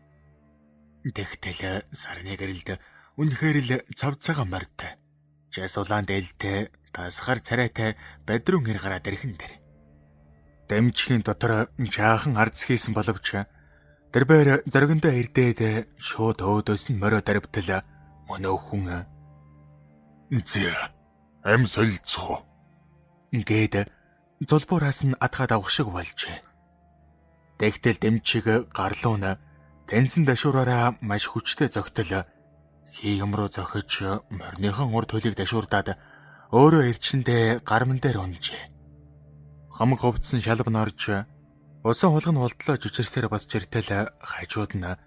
Тэгтэл сарны гэрэлд үнэхээр л цавцаага морд, жас улаан дээлтэй, тасгар царайтай бадрун ир гараад ирхэн дэр. Дэмчгийн дотор жаахан арц хийсэн боловч тэр бээр зоригондоо ирдээд шууд өөдөөс нь морио дарвтал мөнөө хүн "За, ам солилцох уу?" гээд зулбуураас нь атгаад авах шиг болжээ. Тэгтэл дэмчиг гарлуу нь тэнцэн дашуураараа маш хүчтэй зогтол хий юм руу зохиж морныхон урд хөлийг дашуурдаад өөрөө эрчэндээ гарман дээр унжээ. Хамаг хувцсан шалбан орж усан хулган болтлоо жичирсээр бас чиртэл хажууд нь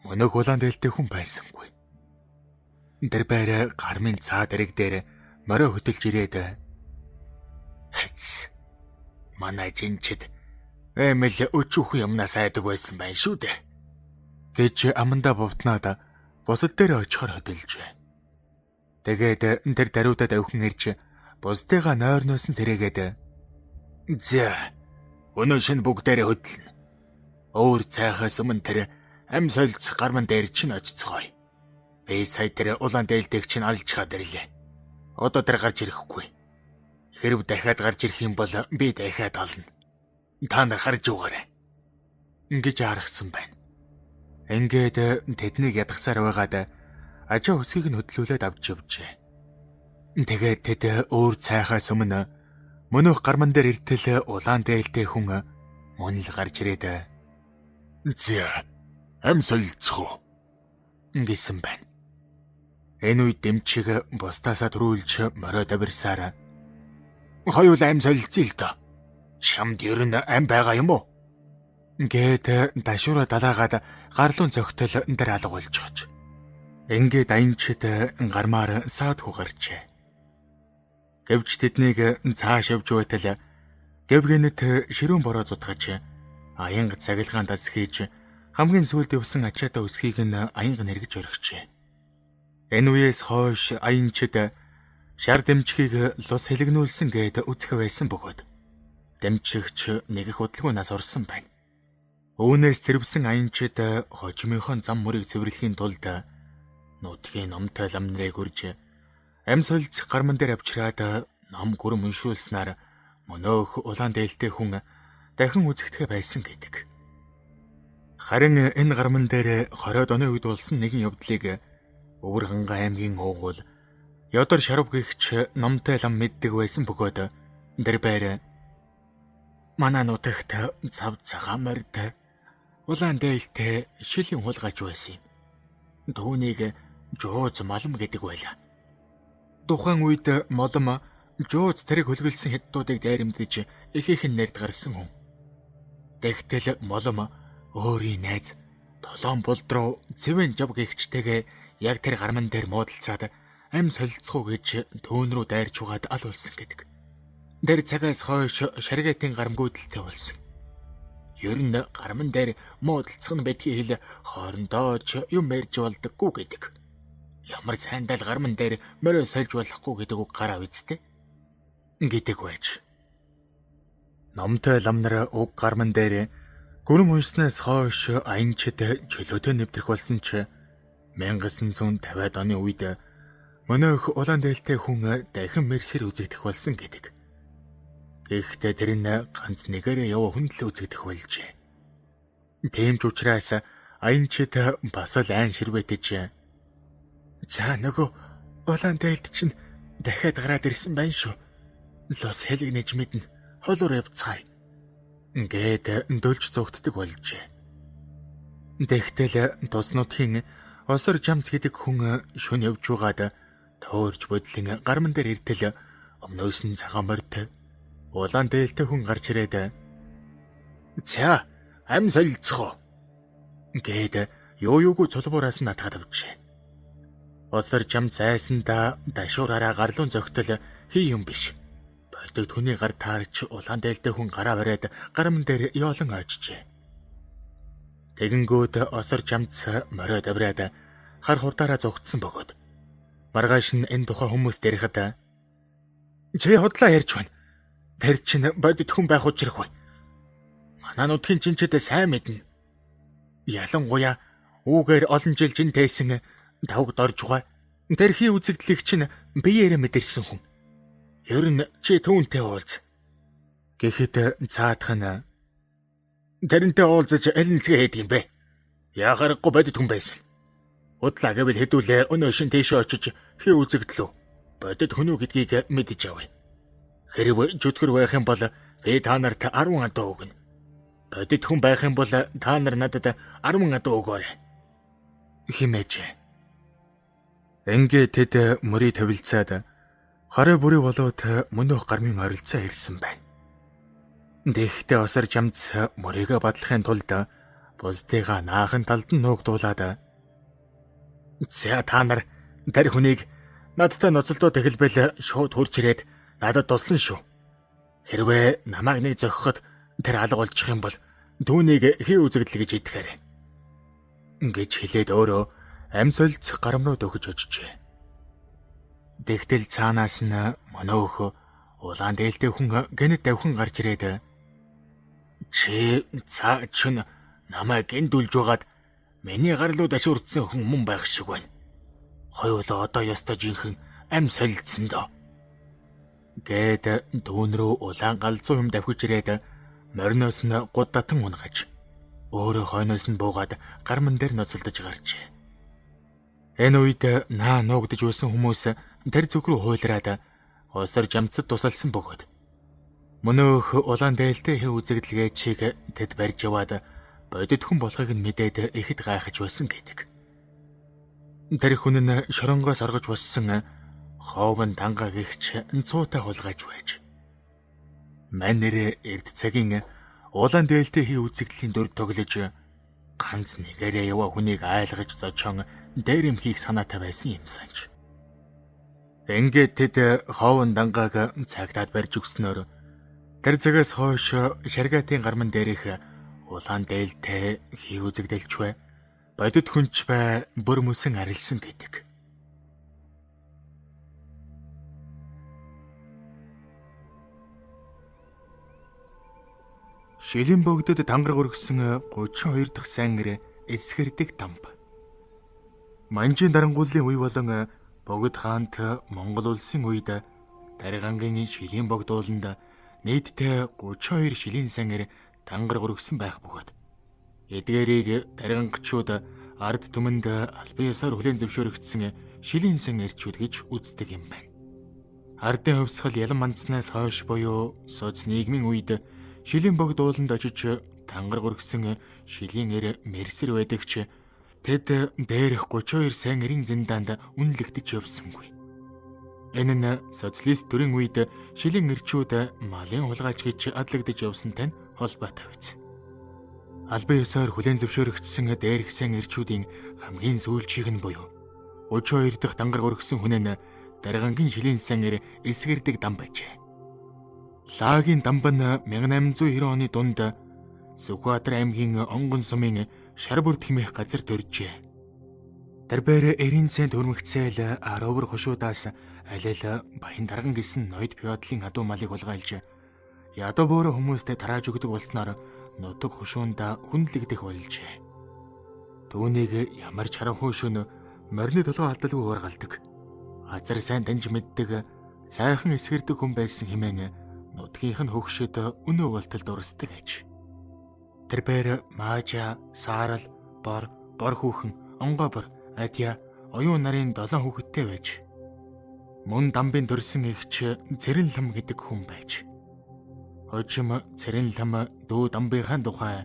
Мөнөөх улаан дээлтэй хүн байсангүй. Тэр байраа гармын цаа дэрэг дээр морио хөдөлж ирээд "Хэц. Манай жинчид эмэл өчүүхэн юмнаас айдаг байсан байх шүү дээ" гэж амандаа бовтноод бусад дээр очихоор хөдөлжээ. Тэгээд тэр даруйдад авхан ирж бусдыгаа нойрноос нь сэрээгээд "За, өнөө шинэ бүгдээрээ хөдлөн. Өөр цайхаас өмнө тэр ам солилцох гарман дээр чинь очицгоё. Би сая тэр улаан дээлдэг чинь алж хаад ирлээ. Одоо тэр гарч ирэхгүй. Хэрв дахиад гарч ирэх юм бол би дахиад олно. Та нар харж угаарай" гэж аргасан байна. Ингээд тэднийг ядгасаар байгаад ажаа өсгийг нь хөдлүүлээд авч явжээ. Тэгээд тэд өөр цайхаас өмнө мөнөөх гарман дээр иртэл улаан дээлтэй хүн мөн л гарч ирээд "За, ам солилцох уу" гэсэн байна. Энэ үед дэмчиг бусдаасаа төрүүлж морио давирсаар "Хоёул ам солилцъя л доо. Чамд ер нь ам байгаа юм уу?" гээд дашуура далаагаад гарлуун зөгтөл дээр алга болж гож. Ингээд аянчид гармаар саадгүй гарчээ. Гэвч тэднийг цааш явж байтал гэвгэнэт ширүүн бороо зутгаж аянга цагилгаан дас хийж хамгийн сүүлд явсан ачаатаа өсгийг нь аянга нэргэж орхижээ. Энэ үеэс хойш аянчид шар дэмчгийг лус хэлгнүүлсэн гээд үзэх байсан бөгөөд дэмчигч нэг их удалгүй нас орсон байна. Үүнээс зэрвсэн аянчид хожимынхон зам мөрийг цэвэрлэхийн тулд нутгийн номтой лам нарыг үрж ам солилцох гарман дээр авчираад ном гүрэн уншуулснаар мөнөөх улаан дээлтэй хүн дахин үзэгдэхэ байсан гэдэг. Харин энэ гарман дээр 20-од оны үед болсон нэгэн явдлыг Өвөр Хангай аймгийн уугуул Ёдор Шарав гэгч номтой лам мэддэг байсан бөгөөд тэр байр манай нутагт цав цагаан морд улаан дээлтэй шилийн хулгайч байсан юм. Түүнийг Жууз малм гэдэг байлаа. Тухайн үед молом Жууз тэрэг хөлгөлсөн хятадуудыг дайрамдж ихийнхэн нэрд гарсан хүн. Тэгтэл молом өөрийн найз Толон булдруу Цэвэн жав гэгчтэйгээ яг тэр гарман дээр муудалцаад ам солилцох уу гэж түүн рүү дайрч угаад ал болсон гэдэг. Тэр цагаас хойш шаргайтын гарамгүйдэлтэй болсон. Ер нь гарман дээр муудалцах нь битгий хэл хоорондоо ч юм ярьж болдоггүй гэдэг. Ямар сайндал гарман дээр морио сольж болохгүй гэдэг үг гараа үсттэй гэдэг байж. Номтой лам нар уг гарман дээр гүрэм уншснаас хойш аянчид чөлөөтэй нэвтрэх болсон ч 1950-ад оны үед мөнөөх улаан дээлтэй хүн дахин мерсээр үзэгдэх болсон гэдэг. Гэхдээ тэр нь ганц нэгээрээ яваа хүнд л үзэгдэх болжээ. Тийм ч учраас аянчид бас л айн ширвэтэж "За нөгөө улаан дээлт чинь дахиад гараад ирсэн байна шүү. Лос хэлэг нэж мэднэ. Холоор явцгаая" гээд дөлж зогтдөг болжээ. Тэгтэл тус нутгийн Осор Жамс гэдэг хүн шөнө явж байгаад төөрж бодлын гарман дээр иртэл өмнөөс нь цагаан морд улаан дээлтэй хүн гарч ирээд "За, ам солилцох уу" гээд юу юугүй цулбуураас нь натгаад авчээ. Осор Жамс зайсандаа дашуураараа гарлуун зөгтөл хий юм биш. Бодогд хүний гар таарч улаан дээлтэй хүн гараа бариад гарман дээр ёолон очжээ. Тэгэнгүүт Осор Жамс морио давраад хар хурдаараа зогтсон бөгөөд маргааш нь энэ тухай хүмүүс дэрхэд "Чи худлаа ярьж байна. Тэр чинь бодит хүн байх учиргүй. Манай нутгийн жинчэд сайн мэднэ. Ялангуяа үүгээр олон жил жинтэйсэн давг дорж байгаа. Тэр хий үзэгдлийг чинь биеэрээ мэдэрсэн хүн. Ер нь чи түүнтэй уулз" гэхэд цаадах нь "Тэрнтэй уулзаж аль нэцгээ хийдэг юм бэ? Яагарахгүй бодит хүн байсан. Удлаа гэвэл хэдүүлээ өнөө шин тийшээ очиж хий үзэгдлөө. Бодит хүн үү гэдгийг мэдэж авъя. Хэрэг зүтгэр байх юм бол би та нарт 10 адуу өгнө. Бодит хүн байх юм бол та нар надад 10 адуу өгөөрэй" хэмээжээ. Ингээд тэд мөрий тавилцаад хараа бүрий болоод мөнөөх гармын оролцоо ирсэн байна. Тэгэхдээ Осор Жамс мөрийгөө бадлахын тулд бусдыгаа наахан талд нь нуугдуулаад За та нар тэр хүнийг надтай ноцолдоод эхэлбэл шууд хурж ирээд надад тулсан шүү. Хэрвээ намайг нэг зохиход тэр алга болчих юм бол түүнийг хий үзэгдэл гэж идэхээр гэж хэлээд өөрөө амьсолцох гарам руу дөхөж очжээ. Тэгтэл цаанаас нь мөнөөх улаан дээлтэй хүн гэнэт давхан гарч ирээд чи цаач нь намайг гиндүүлж байгаад миний гар руу дашуурдсан хүн мөн байх шиг байна. Хоёулаа одоо ёстой жинхэнэ ам солилцсон доо. Гэт дүүн рүү улаан галзуу юм давхиж ирээд мориноос нь гуддатан унгаж өөрөө хойноос нь буугаад гарман дээр ноцолдож гарчээ. Энэ үед наа нуугдж байсан хүмүүс тэр зүг рүү хуйлраад осор жамцад тусалсан бөгөөд мөнөөх улаан дээлтэй хэ үзэгдэлгээ чиг тэд барьж яваад бодит хүн болохыг нь мэдээд ихэд гайхаж байсан гэдэг. Тэр хүн нь шоронгоос оргож боссон хоовн танга гихч цуутай хулгайж байж. Манер эрд цагийн улаан дээлтэй хий үзэгдлийн дүр тоглож ганц нэгээрээ яваа хүнийг айлгаж зочон дээрэмхийг санаатай байсан юм санж. Ингээд тэд хоовн дангааг цагтаад барьж өгснөөр тэр цагаас хойш шаргаатын гарман дээрх улаан дээлтэй хий үзэгдэлч бай бодит хүнч бай бүр мөсөн арилсан гэдэг. Шилийн богдод тангараг өргөсөн 32 дахь сангэр эсгэрдэг дамб. Манжийн дарангууллын үе болон богд хаант Монгол улсын үед Даргангийн шилийн богдууланд нийтдээ 32 шилийн сангэр тангараг өргөсөн байх бөгөөд эдгээрийг даргангчууд ард түмэнд албан ёсоор хүлээн зөвшөөрөгдсөн шилийн сан эрчүүд гэж үздэг юм байна. Ардын хувьсгал ялан мандснаас хойш буюу соц нийгмийн үед шилийн богд ууланд очиж тангараг өргөсөн шилийн эр мэрсэр байдагч тэд дээрх 32 сайн эрийн зэндаанд үнэлэгдэж явсангүй. Энэ нь социалист төрийн үед шилийн эрчүүд малын хулгайч гэж адлагдж явсантай нь холбоотой биз. Албан ёсоор хүлээн зөвшөөрөгдсөн дээрх сайн эрчүүдийн хамгийн сүүлчийг нь буюу 32 дахь тангараг өргөсөн хүн нь Даргангийн шилийн сан эр эсгэрдэг дам байжээ. Лагийн дамб нь 1890 оны дунд Сүхбаатар аймгийн Онгон сумын Шарбүрд хэмээх газар төржээ. Тэрбээр эрийн цэнд хөрмөгцөөл аровор хушуудаас алил баян дарган гисэн ноёд феодлын адуу малыг хулгайлж ядуу бөөрө хүмүүстэй тарааж өгдөг болсноор нутаг хушуундаа хүндлэгдэх болжээ. Түүнийг ямар ч харанхуй шөнө морины толгой алдалгүй уургалдаг. Газар сайн таньж мэддэг сайхан эсгэрдэг хүн байсан хэмээн нутгийнх нь хөгшөд өнөө болтол дурсдаг аж. Тэрбээр Маажа, Саарал, Бор хүүхэн, Онгобор, Адья, оюун нарын 7 хүүхэдтэй байж мөн дамбын төрсөн эгч Цэрэн лам гэдэг хүн байж. Хожим Цэрэн лам дүү дамбынхаа тухай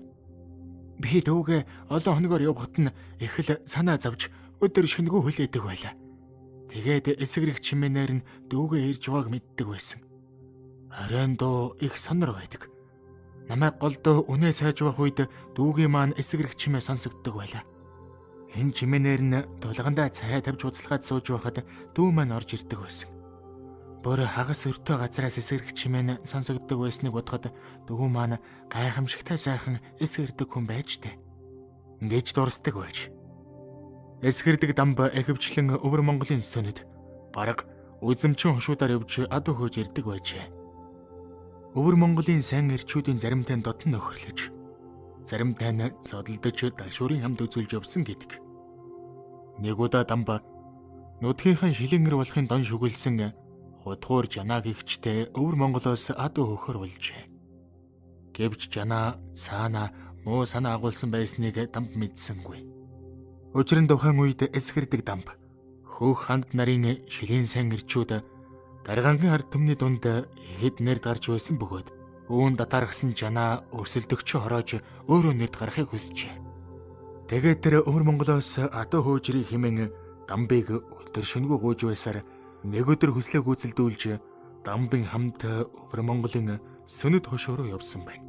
би дүүгээ олон хоногор явахад нь их л санаа зовж өдөр шөнөгүй хүлээдэг байлаа. Тэгээд эсгэрэг чимээнээр нь дүүгээ ирж байгааг мэддэг байсан. Оройн дуу их сонор байдаг. Намайг голдоо үнэ сайж байх үед дүүгийн маань эсгэрэг чимээ сонсогддог байлаа. Энэ чимээнээр нь дулгандаа цай тавьж ууцлагаад сууж байхад дүү маань орж ирдэг байсан. Бүр хагас өртөө газраас эсгэрэг чимээ сонсогддог байсныг бодоход дүү маань гайхамшигтай сайхан эсгэрдэг хүн байж тээ. Ингэж дурсдаг байж. Эсгэрдэг дамб ихэвчлэн өвөр Монголын сөнөд бараг үзэмчин хушуудаар явж адуу хөөж ирдэг байжээ. Өвөр Монголын сайн эрчүүдийн заримтай дотн нөхөрлөж, заримтай нь зодолдож дашуурын хамт үзүүлж явсан гэдэг. Нэг удаа дамба нутгийнхан шилэнгэр болохын дон шүглсэн хутгуур жанаа гихчтэй өвөр Монголоос адуу хөхөр болжээ. Гэвч жанаа цаана муу санаа агуулсан байсныг дамб мэдсэнгүй. Учир нь тухайн үед эсгэрдэг дамб хөөх ханд нарын шилийн сайн эрчүүд Даргангийн ард түмний дунд ихэд нэрд гарч байсан бөгөөд үүн татаархсан жанаа өрсөлдөгч хороож өөрөө нэрд гарахыг хүсжээ. Тэгээд тэр өвөр Монголоос адуу хөөжрийг хэмээн дамбыг өдөр шөнөгүй гуйж байсаар нэг өдөр хүслээ гүйцэлдүүлж дамбын хамт өвөр Монголын сөнөд хошоо руу явсан байна.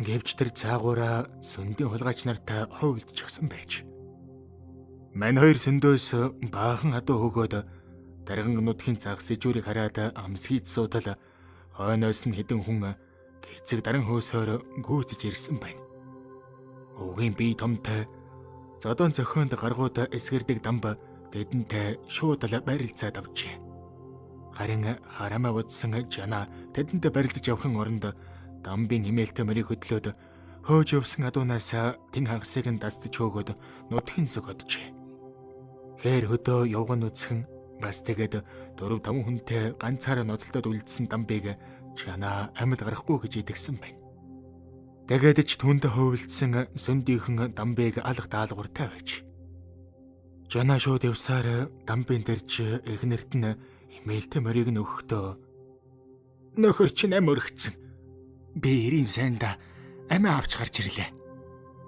Гэвч тэр цаагаараа сөндийн хулгайч нартай хойволдчихсан байж. Мань хоёр сөндөөс баахан адуу хөгөөд дарган нутгийн загас ижүүрийг хараад амсгийд суудал хойноос нь хэдэн хүн гэцэг даран хөөсөөр гүйцэж ирсэн байна. Өвгийн бие томтой зодон зохионд гаргууд эсгэрдэг дамб тэдэнтэй шууд л барилцаад авчээ. Харин харамаа бодсон жана тэдэнтэй барилдаж явахын оронд дамбын хэмээлтэй мөрийг хөдлөөд хөөж явсан адуунаас тэн хагасыг нь дасдж хөөгөөд нутгийн зүг оджээ. Хээр хөдөө явган үсхэн бас тэгээд 4-5 хүнтэй ганцаараа ноцолдод үлдсэн дамбыг жана амьд гарахгүй гэж итгэсэн байна. Тэгээд ч түнд хөвөлдсөн сөндийнхэн дамбыг алга даалгавартай байж. Жана шууд явсаар дамбын дэрж эхнэрт нь имэйлтэй морийг нь өгөхдөө нөхөр чинь ам өргөцсөн. Би эрийн сайнда амиа авч гарч ирлээ.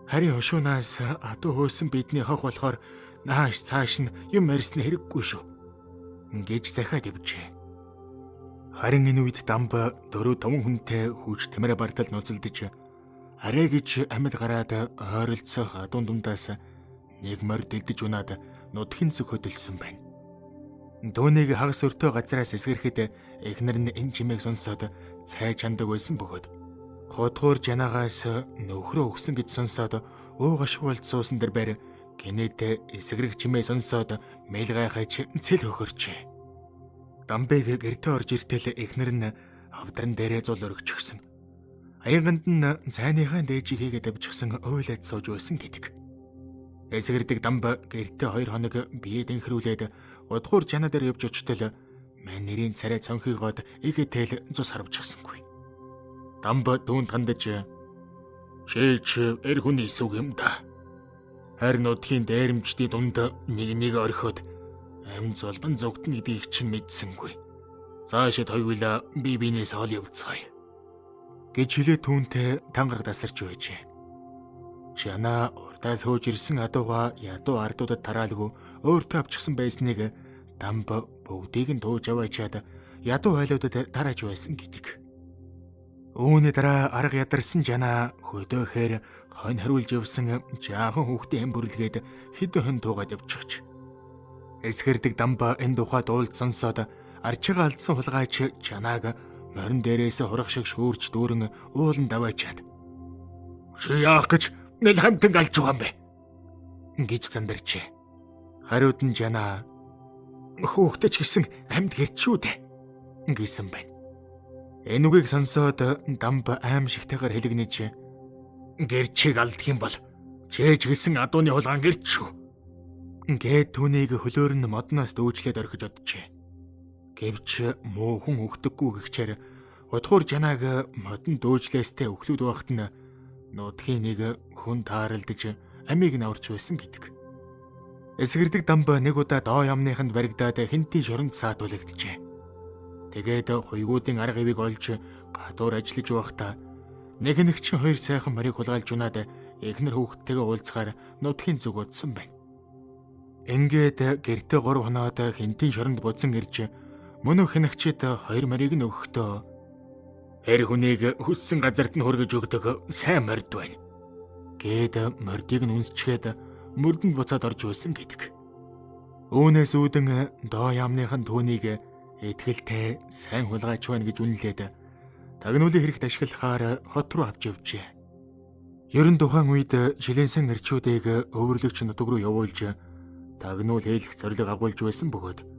Харин хошуунаас адуу хөөсөн бидний хог болохоор нааш цааш нь юм ярьсны хэрэггүй шүү гэж захиад явжээ. Харин энэ үед дамб 4-5 хүнтэй хүч тэмрэ бартал ноцолдож арай гэж амьд гараад ойролцоох адуун дундаас нэг морь дэлдэж унаад нутгийн зүг хөдөлсөн байна. Дүүнийг хагас өртөө газраас эсгэрэхэд эхнэр нь энэ чимээг сонсоод цай чандаг байсан бөгөөд худгуур жанагаас нөхрөө өгсөн гэж сонсоод уугашвал суусан дэр байр гинэд эсгэрэг чимээ сонсоод мэл гайхаж цэл хөхөрчээ. Дамбыг гэртээ орж иртэл эхнэр нь авдран дээрээ зул өргөчихсөн. Аянганд нь цайныхаа дээжийг хийгээд авчихсан уйлаад сууж байсан гэдэг. Эсгэрдэг дамб гэртээ 2 хоног бие дэнхрүүлээд удгуур жана дээр явж очтол мань нэрийн царай цонхигоод игэтэл цус харвчихсангүй. Дамб дүүнд хандаж "Чич эр хүний сүг юм да. Харин нутгийн дээрэмчдийн дунд нэг орхиод амин золбон зүгтэн гэдгийг чинь мэдсэнгүй. Цаашид хоёулаа бие биенээс ол явцгаая" гэж хэлээ түүнтэй тангараг тасарч байжээ. Жана урдаас хөөж ирсэн адууга ядуу ардуудад тараалгүй өөртөө авчихсан байсныг дамб бүгдийг нь дууж аваачаад ядуу хайлуудад тарааж байсан гэдэг. Үүний дараа арга ядарсан жана хөдөөхээр хонь хариулж явсан жаахан хүүхдийн эм бүрлгээд хэдэн хэн туугаад явчихж. Эсгэрдэг дамб энэ тухай дуулж сонсоод арчигаа алдсан хулгайч чанааг морин дээрээс хурах шиг шүүрч дүүрэн уулан даваачаад "Чи яах гэж нэл хамтан алж байгаа юм бэ?" гэж зандарчээ. Хариуд нь жана "Хүүхдэч гэсэн амьд гэрчүүд" гэсэн байна. Энэ үгийг сонсоод дамб аимшигтайгаар хэлэгнэж "Гэрчийг алдах юм бол чээж гисэн адууны хулгаан гэрч шүү" гээд түүнийг хөлөөр нь модноос дүүжлээд орхиж оджээ. Гэвч муу хүн өгдөггүй гихчээр удгуур жанааг модон дүүжлээстэй өглүүд байхад нь нутгийн нэг хүн тааралдж амийг нь аварч байсан гэдэг. Эсгэрдэг дамб нэг удаа доо ямныханд баригдаад хинтийн шоронд саатуулэгджээ. Тэгээд хуйгуудын арга ивийг олж гадуур ажиллаж байхдаа нэг нэгчин 2 сайхан морийг хулгайлж унаад эхнэр хүүхдтэйгээ уулзахаар нутгийн зүг удсан байна. Ингээд гэртээ 3 хоноод хинтийн шоронд будсан ирж мөнх хинэгчид 2 морийг нь өгөхдөө "Эр хүнийг хүссэн газарт нь хүргэж өгдөг сайн морд байна" гээд мордыг нь үнсчгээд мөрдөнд буцаад орж байсан гэдэг. Үүнээс үүдэн доо яамныхан түүнийг итгэлтэй сайн хулгайч байна гэж үнэлээд тагнуулын хэрэгт ашиглахаар хот руу авч явжээ. Ерөн тухайн үед шилэнсэн эрчүүдийг өвөрлөгч нутаг руу явуулж тагнуул хийх зорилго агуулж байсан бөгөөд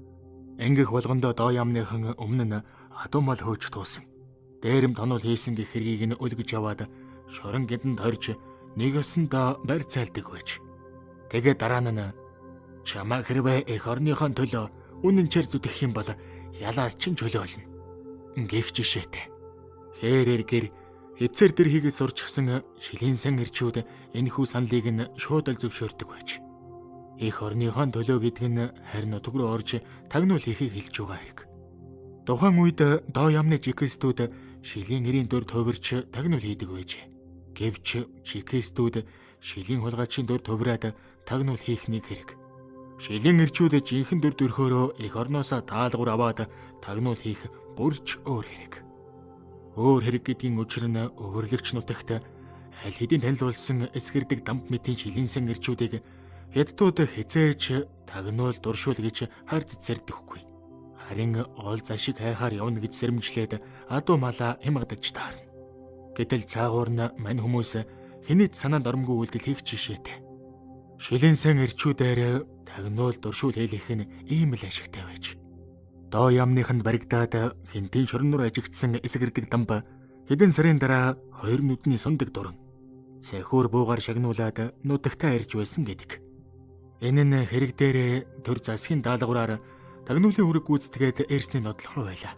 ангих болгондоо доо яамныхан өмнө нь адуу мал хөөж туусан. Дээрэм тонол хийсэн гэх хэргийг нь өлгөж яваад шорон гэдэнд хорж нэг ёсондоо барь цайлдаг байж. Тэгээд дараа нь "Чамаа хэрвээ эх орныхон төлөө үнэнчээр зүтгэх юм бол ялаас чин чөлөө олно" гэх жишээтэй. Хээрэр гэр хэцээр дэр хийгээ сурчсан шилэнсэн эрчүүд энэхүү саналыг нь шууд л зөвшөөрдөг байж. Эх орныхон төлөө гэдэг нь харин нутаг руу орж тагнуул хийхийг хэлж байгаа хэрэг. Тухайн үед доо ямны жикэстүүд шилийн нэрийн дүр төвөрч тагнуул хийдэг байж. Гэвч жикэстүүд шилийн хулгайчийн дүр төврээд тагнуул хийх нэг хэрэг. Шилийн эрчүүд жинхэнэ дүр төрхөөрөө эх орноосоо таалгуур аваад тагнуул хийх бүрч өөр хэрэг. Өөр хэрэг гэдгийн учир нь өвөрлөгч нутагт аль хэдийн танил болсон эсгэрдэг дамб мэтийн шилэнсэн эрчүүдийг Хятадууд хизээж тагнуул дуршуул гэж хард зэрдэхгүй. Харин оол зашиг хайхаар явна гэж сэрэмжлээд адуу малаа хямгадаж таарна. Гэтэл цаагуур нь мань хүмүүс хинэд санаанд оромгүй үйлдэл хийх жишээтэй. Шилийн сан ирчүүдээр тагнуул дуршуул хийх нь ийм л ашигтай байж. Доо ямныханд баригдаад хинтийн шорноор ажигдсан эсгэрдэг дамба хэдэн сарын дараа хоёр нүдний сундаг дуран цэхүүр буугаар шагнуулаад нутагтаа ирж байсан гэдэг. Энэ нь хэрэг дээрээ төр засгийн даалгавраар тагнуулын үрэг гүйцэтгээд эрсний нотлохоо байлаа.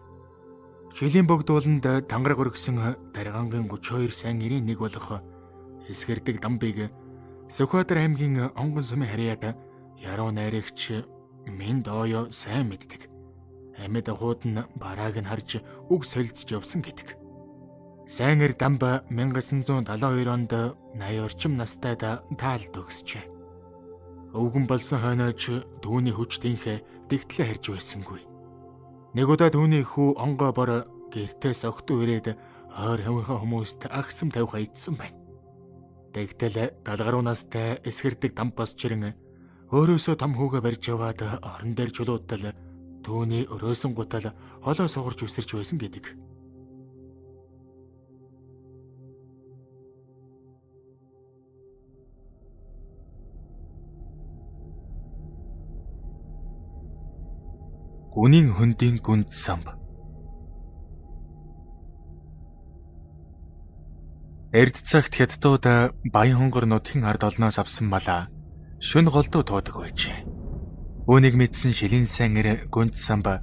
Шилийн богд ууланд тангараг өргсөн даргангийн 32 сайн 91 болох эсгэрдэг дамбыг Сүхбаатар аймгийн Онгон сумын харьяад яруу найрагч Минд Ойо сайн мэддэг. Амьд хууд нь барааг нь харж үг солилцож явсан гэдэг. Сайнэр дамба 1972 онд 80 орчим настайд таал төгсжээ. Өвгөн болсон хойноож түүний хүчтийнхээ дэгтлээ харж байсангүй. Нэг удаа түүний хүү онгоо бор гэртээс огтуу ирээд ойр хавийнхаа хүмүүст агцам тавих айдсан байна. Дэгтэл галгаруу настай эсгэрдэг дамбас чирэн өөрөөсөө том хүүгээ барьж яваад орон дээр чулуудтал түүний өрөөсөн гутал холоо сугарч үсэрч байсан гэдэг. Гүнийн хөндийн гүнд самб. Эрд цагт хятадууд Баян хонгор нутгийн ард олноос авсан малаа шөнө голдуу туудаг байжээ. Үүнийг мэдсэн Шилийн сайнэр гүнд самб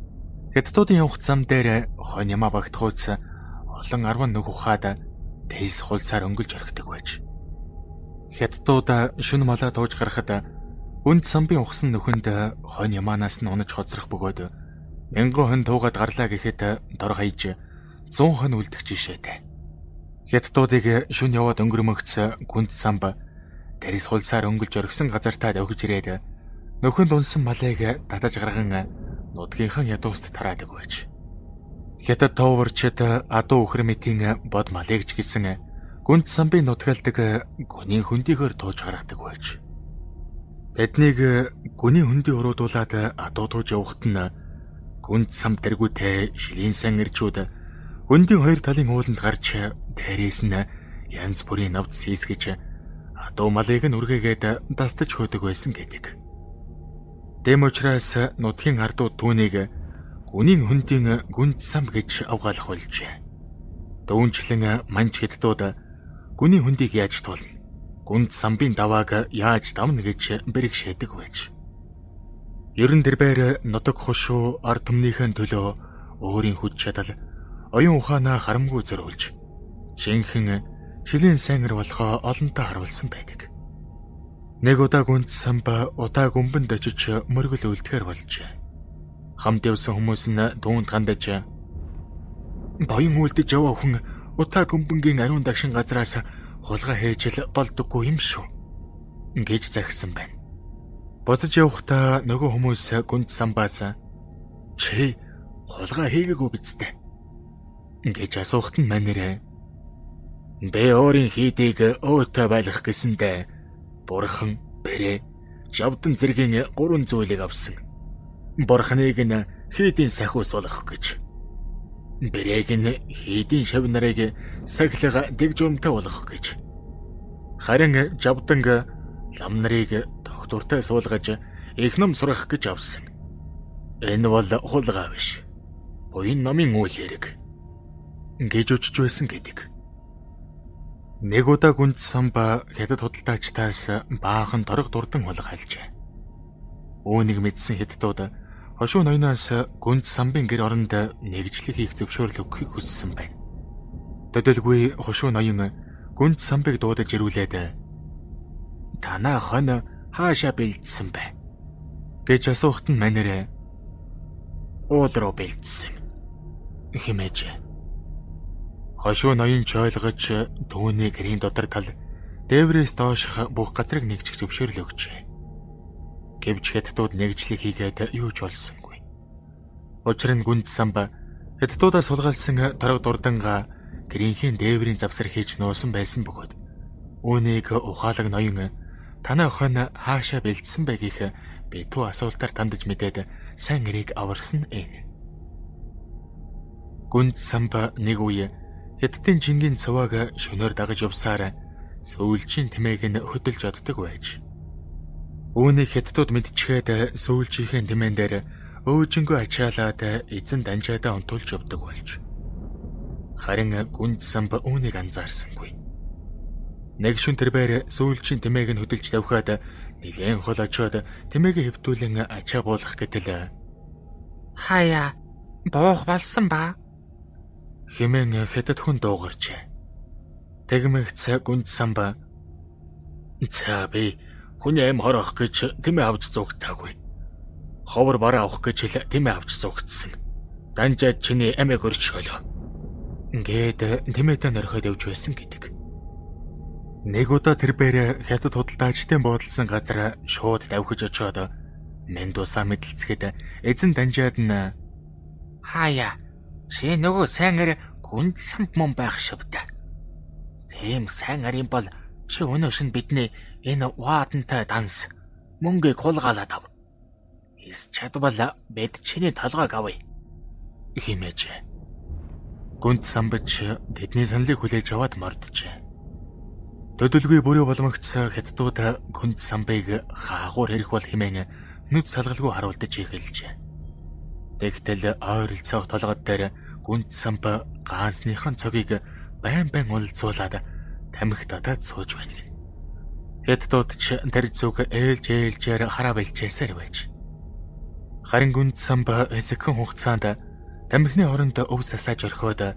хятадуудын явах зам дээр хонь ямаа багтахуйц олон 10 нүг ухаад тэйс хулсаар өнгөлж орхидог байж. Хятадууд шөнө малаа тууж гарахад гүнд самбын ухсан нөхөнд хонь ямаанаас нь унаж хоцрох бөгөөд 1000 хон туугаад гарлаа гэхэд дор хаяж 100 хон үлдэх жишээтэй. Хятадуудыг шөнө яваад өнгөрмөгц гүнд самб тэрэс хулсаар өнгөлж орхисон газартаа давхиж ирээд нөхөнд унсан малыг татаж гарган нутгийнхан ядууст тараадаг байж. Хятад товарчид адуу өхрмэтийн бод малыг ч гэсэн гүнд самбын нутгаалдаг гүний хөндийгөр тууж гаргадаг байж. Тэднийг гүний хөндий уруудуулаад адуу тууж явахт нь гүнд самб тэргүүтэй Шилийн сан ирчүүд хөндийн хоёр талын ууланд гарч дээрээс нь янз бүрийн навд сийсгэж адуу малыг нь үргээгээд дастаж хөөдөг байсан гэдэг. Тэм учраас нутгийн ардууд түүнийг гүнийн хөндийн гүнд самб гэж авгаалах болжээ. Дүүнчлэн манч хятадууд гүний хөндийг яаж туулна, гүнд самбын давааг яаж давна гэж бэрхшээдэг байж. Ерөн дэрбээр нутаг хушуу ард түмнийхэн төлөө өөрийн хүч чадал оюун ухаанаа харамгүй зориулж шинхэн Шилийн сайнэр болохоо олонтоо харуулсан байдаг. Нэг удаа гүнд самб удаа гүмбэнд очиж мөргөл үлдэхэр болжээ. Хамт явсан хүмүүс нь түүнд хандаж "Боён үлдэж яваа хүн удаа гүмбэнгийн ариун дагшин газраас хулгай хийж л болдоггүй юм шүү" гэж захисан байна. Бодож явахдаа нөгөө хүмүүс гүнд самбаас "Чи хулгай хийгээгүй биз дээ" гэж асуухт нь манарэ "Би өөрийн хийдийг өөтөө байлгах гэсэндээ бурхан, бэрээ, жавдан зэргийн 3 зүйлийг авсан. Бурханыг нь хийдийн сахиус болгох гэж, бэрээг нь хийдийн шав нарыг сахилга дэг журамтай болгох гэж, харин жавданг лам нарыг доктортой суулгаж их ном сурах гэж авсан. Энэ бол хулгай биш. Буян номын үйл хэрэг" гэж өчж байсан гэдэг. Нэг удаа гүнд самб хятад худалдаачтаас баахан торог дурдан хулгайлжээ. Үүнийг мэдсэн хятадууд хошуу ноёноос гүнд самбын гэр оронд нэгжлэг хийх зөвшөөрөл өгөхийг хүссэн байна. Төдөлгүй хошуу ноён гүнд самбыг дуудаж ирүүлээд "Танаа хонь хаашаа бэлдсэн бэ?" гэж асуухт нь манарэ "Уул руу бэлдсэн" хэмээжээ. Хошуу ноён ч ойлгож түүний гэрийн дотор тал дээврээс доошх бүх газрыг нэгжих зөвшөөрөл өгчээ. Гэвч хятадууд нэгжлэг хийгээд юу ч болсонгүй. Учир нь гүнд самб хятадуудаас сулгаалсан торог дурданга гэрийнхээ дээврийн завсар хийж нуусан байсан бөгөөд үүнийг ухаалаг ноён Танай охин хаашаа бэлдсэн бэ гэх битүү асуултаар тандаж мэдээд сайн эрийг аварсан энэ. Гүнд самба нэг үе Хятадын жингийн цуваг шөнөөр дагаж явсаар сүүлчийн тэмээг нь хөдөлж оддог байж. Үүнийг хятадууд мэдчихээд сүүлчийнхээ тэмээн дээр өөжингөө ачаалаад эзэн данжаадаа онтуулж явдаг болж. Харин гүнд самба үүнийг анзаарсангүй. Нэг шүн тэрбээр сүүлчийн тэмээг нь хөдөлж давхаад нэгэн хол очоод тэмээгээ хэвтүүлэн ачаа буулгах гэтэл "Хаяа, буух болсон ба" хэмээн хятад хүн дуугарчээ. Тэгмэгц гүнд самба "За би хүний аим хорох гэж тэмээ авч зугтаагүй. Ховор бараа авах гэж л тэмээ авч зугтсан. Данжаад чиний амийг өрчөөлөө" гээд тэмээтэй нөрхөд явж байсан гэдэг. Нэг удаа тэрбээр хятад худалдаачдын буудалсан газар шууд давхиж очоод Мендуса мэдлцгээд эзэн данжаад нь "Хаяа, чи нөгөө сайн ар гүнд самб мөн байх шивдэ. Тийм сайн арын бол чи өнөөш нь бидний энэ ваадантай данс мөнгийг хулгаалаад ав. Эс чадвал бид чиний толгойг авъя" хэмээж. Гүнд самбч тэдний саналыг хүлээж аваад морджээ. Төдөлгүй бүрээ боломжтой хятадууд гүнд самбыг хаагуур хэрэх бол хэмээн нүд салгалгүй харуулдаж эхэлжээ. Тэгтэл ойролцоох толгод дээр гүнд самба гаансныхан цогийг байн улцуулаад тамхи татаад сууж байна гэн. Хятадууд ч тэр зүг ээлжээр хараа бэлчээсээр байж. Харин гүнд самба хэсэгхэн хугацаанд тамхины оронд өв сасааж орхиод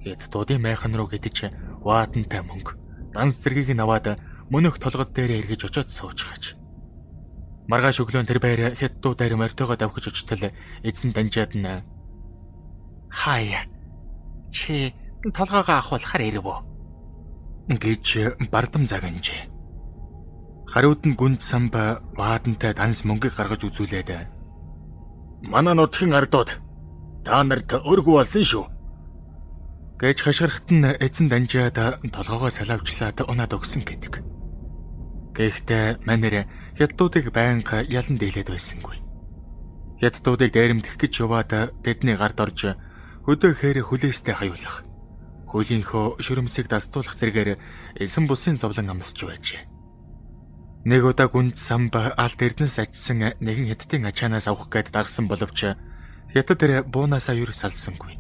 хятадуудын майхан руу гэдэж ваадантай мөнгө данс зэргийг нь аваад мөнөх толгод дээр эргэж очоод суучгаач. Маргааш өглөө тэр байр хятадуудаар морьтойгоо давхиж очтол эзэн данжаад нь "Хаяа, чи толгоогоо ахуулахаар ирв үү" гэж бардам загнажээ. Хариуд нь гүнд самба ваадантай данс мөнгийг гаргаж үзүүлээд "Манай нутгийн ардууд та нарт өргөө болсон шүү" гэж хашгирахт нь эзэн данжаад толгоогоо салавчлаад унаад өгсөн гэдэг. Гэхдээ манер хятадуудыг байнга ялан дийлээд байсангүй. Хятадуудыг дайрамдах гэж яваад тэдний гард орж хөдөөхээр хүлээстэй хаюулах, хөлийнхөө шүрмсийг дастуулах зэргээр эсэн бусын зовлон амсч байжээ. Нэг удаа гүнд самба алт эрдэнэс ачсан нэгэн хятадын ачаанаас авах гээд дагсан боловч хятад тэр буунаасаа юу салсангүй.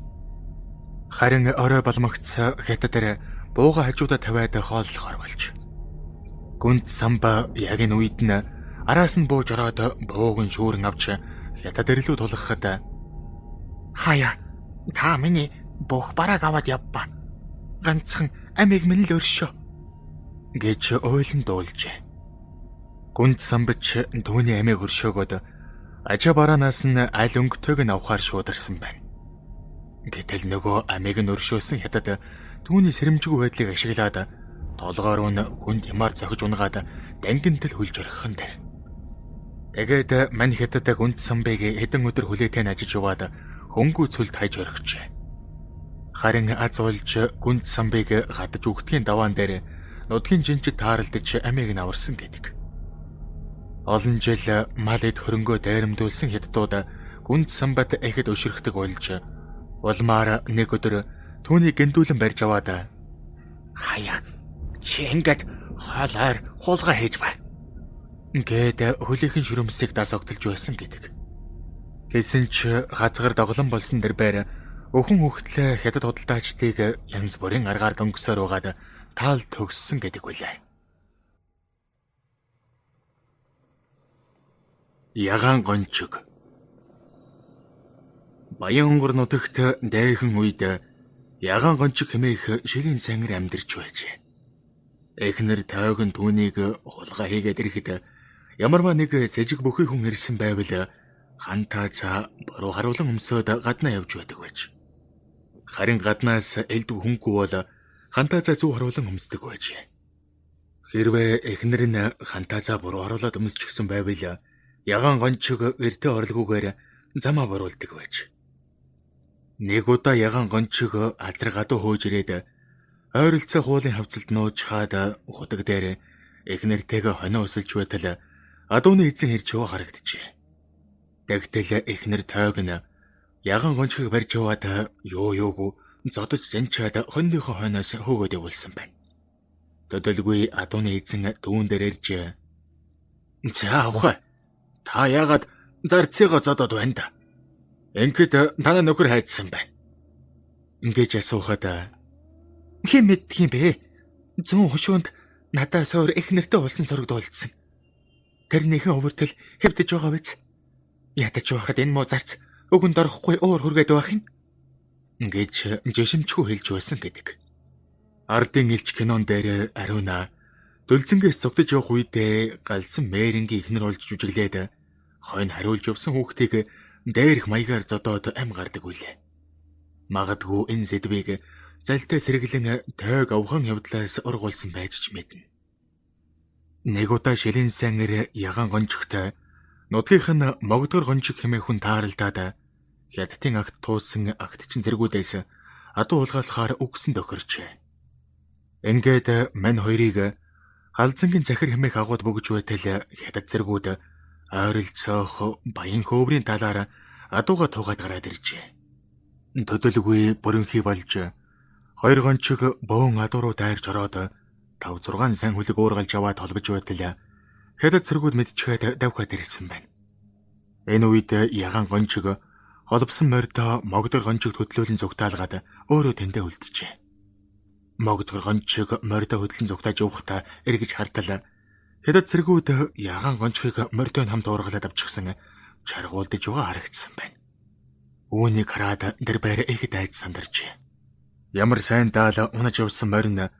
Харин орой боломгц хятад бууга хажуудаа тавиад хооллохоор болж. Гүнд самба яг энэ үед нь араас нь бууж ороод бууг нь шүүрэн авч хятад рүү тулгахад "Хаяа, та миний буух барааг аваад явбаа. Ганцхан амийг минь л өршөө" гэж ойлон дуулжээ. Гүнд самбч түүний амийг өршөөгөөд ачаа бараанаас нь аль өнгөтэйг нь авахар шуударсан байна. Гэтэл нөгөө амийг нь өршөөсөн хятад түүний сэрэмжгүй байдлыг ашиглаад толгоор нь хүнд ямаар зохиж унгаад дангинтэл хүлж орхихон дээр. Тэгээд мань хятад гүнд самбыг хэдэн өдөр хүлээтэй нь ажиж яваад хөнгүү цөлд хайж орхижээ. Харин аз уулж гүнд самбыг гадаж үгтгийн даваан дээр нутгийн жинчид тааралдаж амийг нь аварсан гэдэг. Олон жил мал эд хөрөнгөө дайрамдуулсан хятадууд гүнд самбат ихэд өшрөхдөг болж улмаар нэг өдөр түүний гэндүүлэн барьж аваад "Хаяа, чи ингээд хоолоор хуулга хийж бай" гээд хөлийнхэн шүрмсийг дас огтолж байсан гэдэг. Гэсэн ч газар доглон болсон дэр байр өхөн хөхтлээ хятад худалдаачдыг янз бүрийн аргаар дөнгөсөөр угаад таал төгссөн гэдэг үлээ. Ягаан гончиг. Баян онгор нутагт дайхан үед ягаан гончиг хэмээх шилийн сангар амьдарч байжээ. Эхнэр тойгон түүнийг хулгай хийгээд ирэхэд ямарваа нэг сэжиг бүхий хүн ирсэн байвал хантаа цаа буруу харуулan өмсөд гаднаа явж байдаг байж. Харин гаднаас элдв хөнгүү бол хантаа цаа зүг харуулan өмсдөг байж. Хэрвээ эхнэр нь хантаа цаа буруу харуулад өмсчихсэн байвал ягаан гончиг эртээ орлогоогоор замаа боруулдаг байж. Нэг удаа ягаан гончиг азар гадуу хөөж ирээд ойролцоо хуулын хавцалд нууж хаад худаг дээр эхнэртэйгээ хонио өсөлж байтал адууны эзэн ирж яваа харагджээ. Тэгтэл эхнэр тойг нь яган гончгийг барьж яваад юугүй зодож занчаад хоньныхоо хойноос хөөгөөд явуулсан байна. Төдөлгүй адууны эзэн дүүн дээр ирж "За авах. Та яагаад зарцыгаа зодоод байна да? Ингээд танаа нөхөр хайдсан байна." Ингэж асуухад "Хэн мэддгийм бэ? Зүүн хошуунд надаас өөр их нэртэй болсон сорогдуулсан. Тэр нэгэн өвөртөл хэвдэж байгаа биз? Ядаж байхад энэ муу зарц өгөнд орохгүй өөр хүргээд байх юм?" Ингэж жишимчгүй хэлж байсан гэдэг. Ардын элч кинон дээр Ариуна дүлзэнгээс зогдож явах үедээ галсан мээрингийн ихнэр олж жүжиглээд хойно хариулж явсан хүүхдийг дээрх маягаар зодоод ам гардаг үлээ. Магадгүй энэ сэдвийг залтай сэргэлэн тойг авхан явдлаас ургуулсан байж ч мэднэ. Нэг удаа шилэн сангэр яган гончигтой нутгийнх нь могдгор гончиг хэмээх хүн тааралдаад хятадын агт туусан агтчин зэргүүдээс адуу улгаалахаар үгсэн тохирчээ. Ингээд мань хоёрыг халзангийн захир хэмээх агууд бөгж байтал хятад зэргүүд ойролцоох баян хөврийн талаар адууга туугаад гараад иржээ. Төдөлгүй бүрэнхий болж хоёр гончиг бөөн адуу руу дайрч ороод 5-6 сан хүлэг уургалж аваад толбож байтал хятад зэргүүд мэдчихэд давхаад ирсэн байна. Энэ үед яган гончиг холбосон морьдоо могдор гончиг хөдлөөлөн зүгтаалгаад өөрөө тэндээ үлджээ. Могдор гончиг морьдоо хөдлөн зүгтааж явахдаа эргэж хартал хятад зэргүүд яган гончгийг морьдоо хамт уургалаад авчихсан чаргуулдаж байгаа харагдсан байна. Үүнийг хараад тэр байр их дайж сандарчээ. Ямар сайн даал унаж явсан морин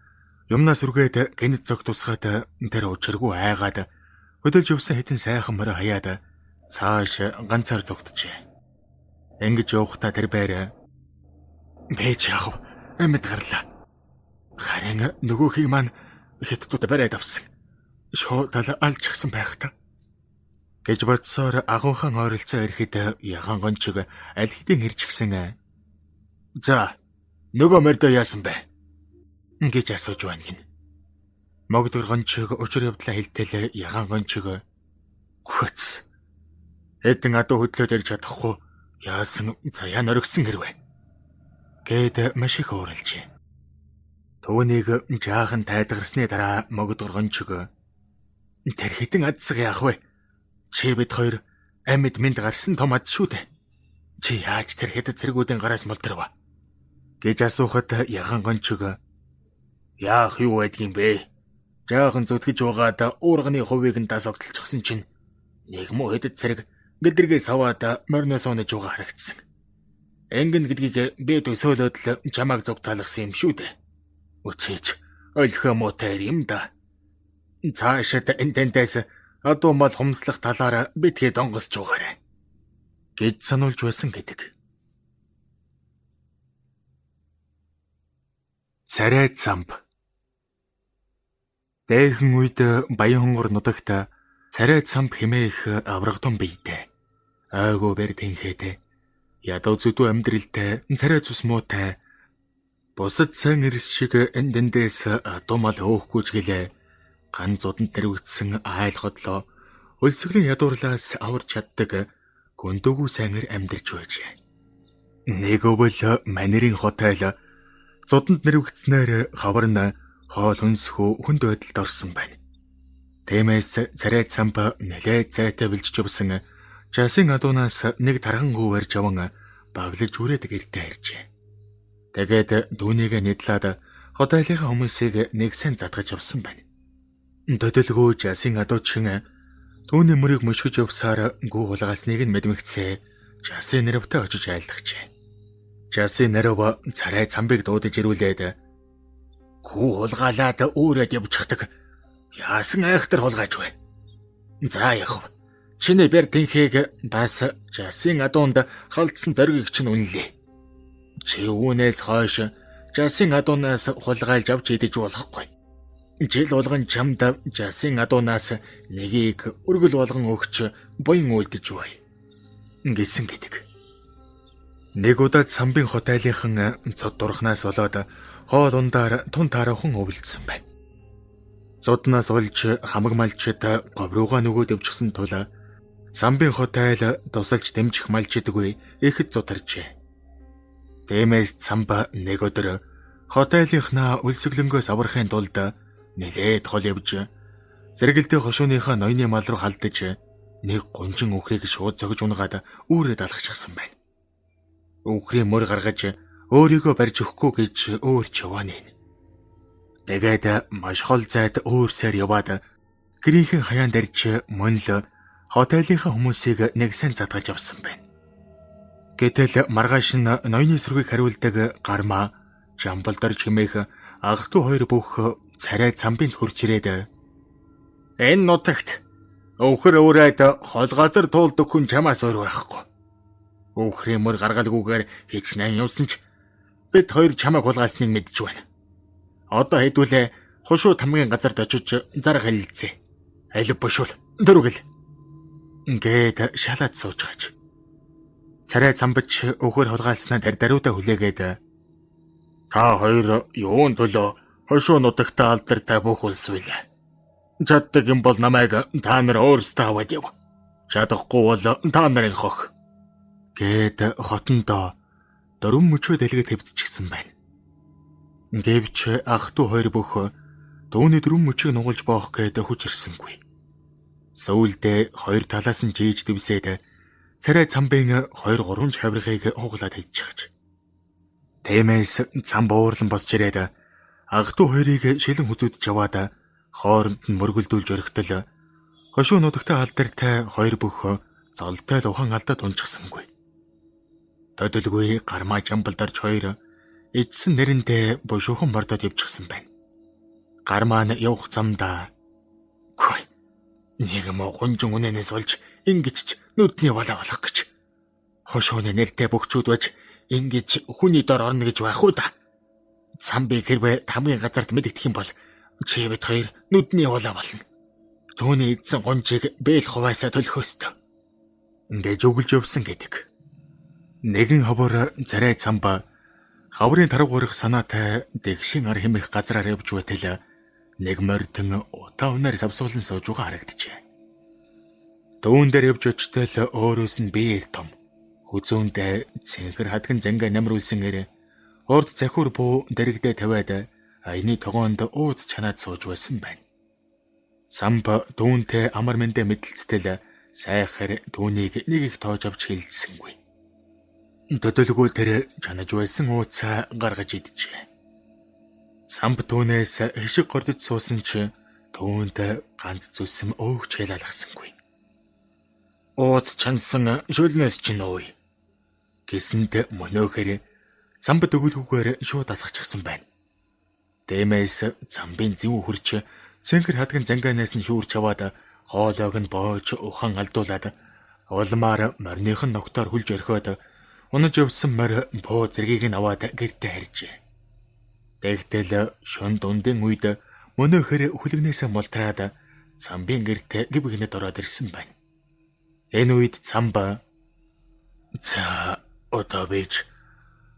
юмнаас үргээд гинт зог тусгаад тэр учиргүй айгаад хөдөлж явсан хэдэн сайхан морь хаяад цааш ганцаар зогтжээ. Ингэж явахдаа тэр байр "Бэж яах вэ? Амьд гарлаа. Харин нөгөөхийг маань хятадууд бариад авсан. Шууд алжчихсан байх та." гэж бодсоор агуухан ойролцоо ирэхэд яган гончиг аль хэдийн ирчихсэн. "За, нөгөө морьдоо яасан бэ?" гэж асууж байна гин. Могдор гончиг учир явдлаа хэлтэл яган гончиг "Хүч. Хэдэн адуу хөдлөөд ирж чадахгүй яасан заяа нөргсөн хэрвээ?" гэд маш их ууралжээ. Түүнийг жаахан тайдгарсны дараа могдор гончиг "Тэр хэдэн адсаг яах вэ? Чи бид хоёр амьд минь гарсан том ад шүү дээ. Чи яаж тэр хятад зэргүүдийн гараас молдорва?" гэж асуухад яган гончиг "Яах юу байдгийм бэ? Жаахан зүтгэж байгаад уурганы хувийг нь дасогдолчихсон чинь нэг муу хятад зэрэг гэдэргээ саваад морноос унаж байгаа харагдсан. Энгэн гэдгийг би төсөөлөд л чамааг зүгтаалгасан юм шүү дээ. Үчиж өлхөө муутай юм да. Цаашид энтэнтэс адуу мал хумслах талаараа битгий донгосч байгаарай" гэж сануулж байсан гэдэг. Царай цамб. Дайхан үед баян хонгор нутагт царай цамб хэмээх аврагтун бийтэй. Айгуу бэр тэнхээтэй. Ядуу зүдүү амьдралтай, царай цус муутай. Бусад сайн эрс шиг эндээс адуу мал өөхгүйч гэлээ. Ган зуданд нэрвэгдсэн айл хотлоо өлсгөлийн ядуурлаас аварч чаддаг гөндөөгүй сайнэр амьдарч байжээ. Нэг өвөл манерийн хотел зуданд нэрвэгдснээр хавар нь хоол хүнсхүү хүнд байдалд орсон байна. Тиймээс царай цамб нэлээд зайтай бэлжиж явсан жасын адуунаас нэг тархан гүүвэрж яван баглаж үрээд гэртээ иржээ. Тэгээд дүүнийг нэдлээд хотелийнхаа хүмүүсийг нэг сан задгаж авсан байна. Төдөлгөө жасын адуучин түүний мөрийг мөшгөж явсаар гүү хулгаасныг нь мэдмэгцээ жасын нэрвтэй очиж айлдагчээ. Жасын нэрв царай цамбыг дуудаж ирүүлээд "Гүү хулгаалаад өөрөд явчихдаг. Яасан айхтар хулгайж вэ? За яах вэ? Чиний бэр тэнхийг бас жасын адуунд халдсан дөргийг чинь үнэлээ. Чи үүнээс хойш жасын адуунаас хулгайлж авч идэж болохгүй. Жил болгон чамд жасын адуунаас нэгийг өргөл болгон өгч буян үлдэж бай" гэсэн гэдэг. Нэг удаа цамбын хотелийнхан цод дурхнаас болоод хоол ундаар тун тараахан өвлөдсөн байна. Зуднаас олж хамаг малчид говь руугаа нөгөөд өвчсөн тул Самбын хот айл тусалж дэмжих малчидгүй ихэд зударчээ. Тиймээс Самба нэг өдөр хот айлынхнаа үлсгэлэнгөөс аврахын тулд нэлээд хол явж зэрэгэлдээ хошууныхаа ноёны мал руу халдаж нэг гунжин үхрийг шууд зогж унгаад үүрээ далахчихсан байна. Үхрийн мөр гаргаж өөрийгөө барьж өгөхгүй гэж өөрч явааны. Тэгээд маш хол зайд өөрсээр яваад гэрийнхэн хаяан дарж монл хотелийнхаа хүмүүсийг нэг сан задгаж явсан байна. Гэтэл маргааш нь ноёны сүргийг хариулдаг гармаа жамбалдар чимээх ах トゥ хоёр бүх царай Самбынд хурж ирээд энэ нутагт өвхөр өрөөд хол газар туулдаг хүн чамаас өөр байхгүй. Өвхрийн мөр гаргалгүйгээр хичнээн явсан ч бид хоёр чамайг хулгаасныг мэдж байна. Одоо хэдүүлээ хушуу тамгийн газарт очиж зар хэлэлцээ. Алив бушуул дөрвгөл ингээд шалаад сууж гаж. Царай Самбач өвхөр хулгаалснаа даруйдаа хүлээгээд та хоёр юун төлөө хошуу нутагтаа алдартай бүх улс билээ. Чаддаг юм бол намайг та нар өөрсдөө аваад яв. Чадахгүй бол та нарын хох. Гэт хотондоо дөрвөн мөчөө дэлгэд хэвдчихсэн байна. Гэвч ах トゥ хоёр бүх дөөний дөрвөн мөчийг нугалж боох гээд хүч ирсэнгүй. Сөүлдээ хоёр талаас нь жийж дэвсээд царай Самбын 2-3 хавиргыг хуглаад хийчихэж. Тиймээс Самба уурлан босч ирээд ах トゥ хоёрыг шилэн хүзүүдж аваад хооронд нь мөргөлдүүлж өргөтөл хошуу нутагтаа алдартай хоёр бүх золтой л ухан алдаад унчихсангүй. Төдөлгүй гармаа жамбалдарч хоёр ичсэн нэрэндээ бушуухан мордод явчихсан байна. Гармаа нь явах замдаа нэг муу гунжин үнэнээс олж ингэж нүдний валаа болох гэж. Хошууны нэртэй бөхчүүд баж ингэж хүний дор орно гэж байх уу да. Самбыг хэрвээ тамгийн газарт мэдэгдэх юм бол чи бид хоёр нүдний валаа болно. Төвний эдсэн гунжийг бээл хуваасаа төлөхөөстөө. Ингэж өгүүлж явсан гэдэг. Нэгэн ховор царай Самба хаврын тарав горих санаатай дэгшин ар хэмэх газраар явж байтал нэг мордон утаа унаар савсуулан сууж байгаа харагджээ. Дүүн дээр явж очтол өөрөөс нь биеэр том хүзүүндээ цэнхэр хадган зангаа намруулсан урд захиур буу дэрэгдээ тавиад аяны тогоонд ууз чанаад сууж байсан байна. Самба дүүнтэй амар мэндэ мэдлцтэл сайхаар дүүнийг нэг их тоож авч хэлэлцсэнгүй. Төдөлгөө тэр чанаж байсан ууцаа гаргаж идэжээ. Самб түүнээс хишиг гордож суусан ч түүнд ганц зүсэм өөгч хэлалгасангүй. Ууц чансан шүлнэс чинь өөй гэсэнд мөнөөхөр Самб төгөлгүүгээр шууд асгачихсан байна. Дэмээс Самбын зэв хурч цэнхэр хадган зангаанаас нь шүүрч аваад хоолойг нь боож ухан алдуулаад улмаар морныхон ногтоор хүлж орхиод унаж явсан морь боо зэргийг нь аваад гэртээ харжээ. Тэгтэл шөн дундын үед мөнөөхөр хүлэгнээсээ мултраад Самбын гэртээ гib гинэд ороод ирсэн байна. Энэ үед Самба за одоо бич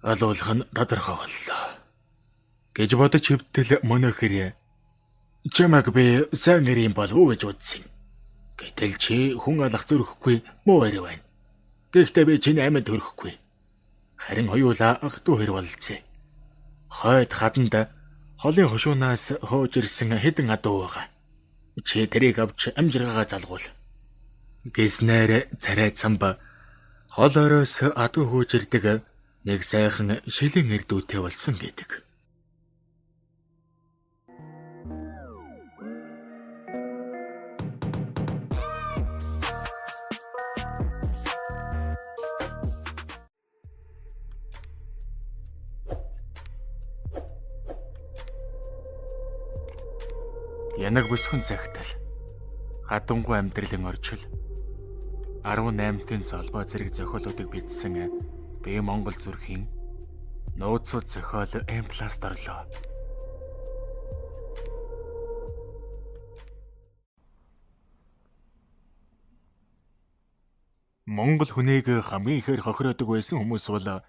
алуулах нь тодорхой боллоо гэж бодож хөвтөл мөнөөхөр чамайг би сайн гэрийн болов уу гэж үзсэн. Гэтэл чи хүн алах зөрөхгүй муу хэрэг байна. Гэхдээ би чиний амьд төрөхгүй. Харин хоёулаа ах トゥ хоёр болцсон. Хойд хаданд холын хошуунаас хөөж ирсэн хэдэн адуу байгаа. Чи тэрийг авч амжиргаагаа залгуул. Гэснээр царай Самба хол ороос адуу хөөж ирдэг нэг сайхан шилийн эрдүүтэй болсон гэдэг. Янаг бүсгэн цагтал хатангуй амьдралын орчил 18-ын залбаа зэрэг зохиолуудыг бичсэн Б Монгол зүрхийн нууцуд зохиол М+ орлоо. Монгол хүнийг хамгийн ихээр хохироодог байсан хүмүүс бол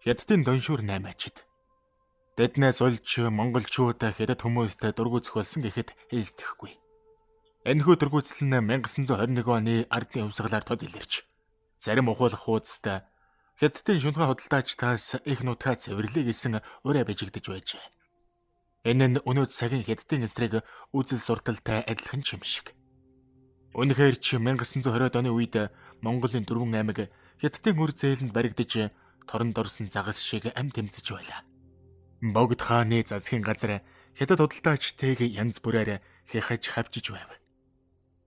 Хятадын Доншуур 8 ачид. Тэднээс олж монголчууд хятад хүмүүстэй дургуутсах болсон гэхэд хэлсдэхгүй. Энэхүү дургуутсал нь 1921 оны ардын хувьсгалаар тод илэрч зарим ухуулах хуудастай хятадын шунхай худалдаачдаас их нутгаа цэвэрлэе гэсэн ураа бижигдэж байжээ. Энэ нь өнөөдөр цагийн хятадын эсрэг үзэл сурталтай адилхан ч юм шиг. Үнэхээр ч 1920-од оны үед Монголын дөрвөн аймаг хятадын үр зээлэнд баригдаж торонд орсон загас шиг амь тэмцэж байлаа. Богд хааны засгийн газар хятад худалдаачдыг янз бүрээр хяхаж хавчиж байв.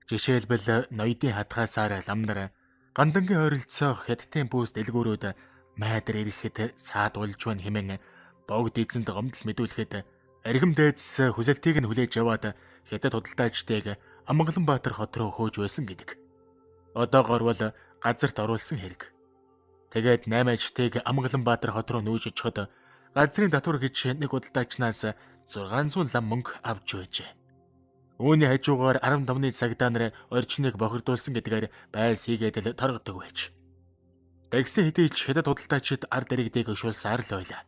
Жишээлбэл ноёдын хатгаасаар ламнар гандангийн ойролцоох хятадын бүүс дэлгүүрүүд майдар ирэхэд саадуулж байна хэмээн богд эзэнд гомдол мэдүүлэхэд архим дайдас хүлээлтийг нь хүлээж аваад хятад худалдаачдыг Амгаланбаатар хот руу хөөж байсан гэдэг. Одоогоор бол газарт оруулсан хэрэг. Тэгээд 8 ажтыг Амгаланбаатар хот руу нүүж очиход газрын татвар гэж нэг худалдаачнаас 600 лам мөнгө авч байжээ. Үүний хажуугаар 15-ны цагдаа нар орчныг бохирдуулсан гэдгээр байс хийгээд л торгодог байж. Тэгсэн хэдий ч хятад худалдаачид ард иргэдийг өшүүлсээр л байлаа.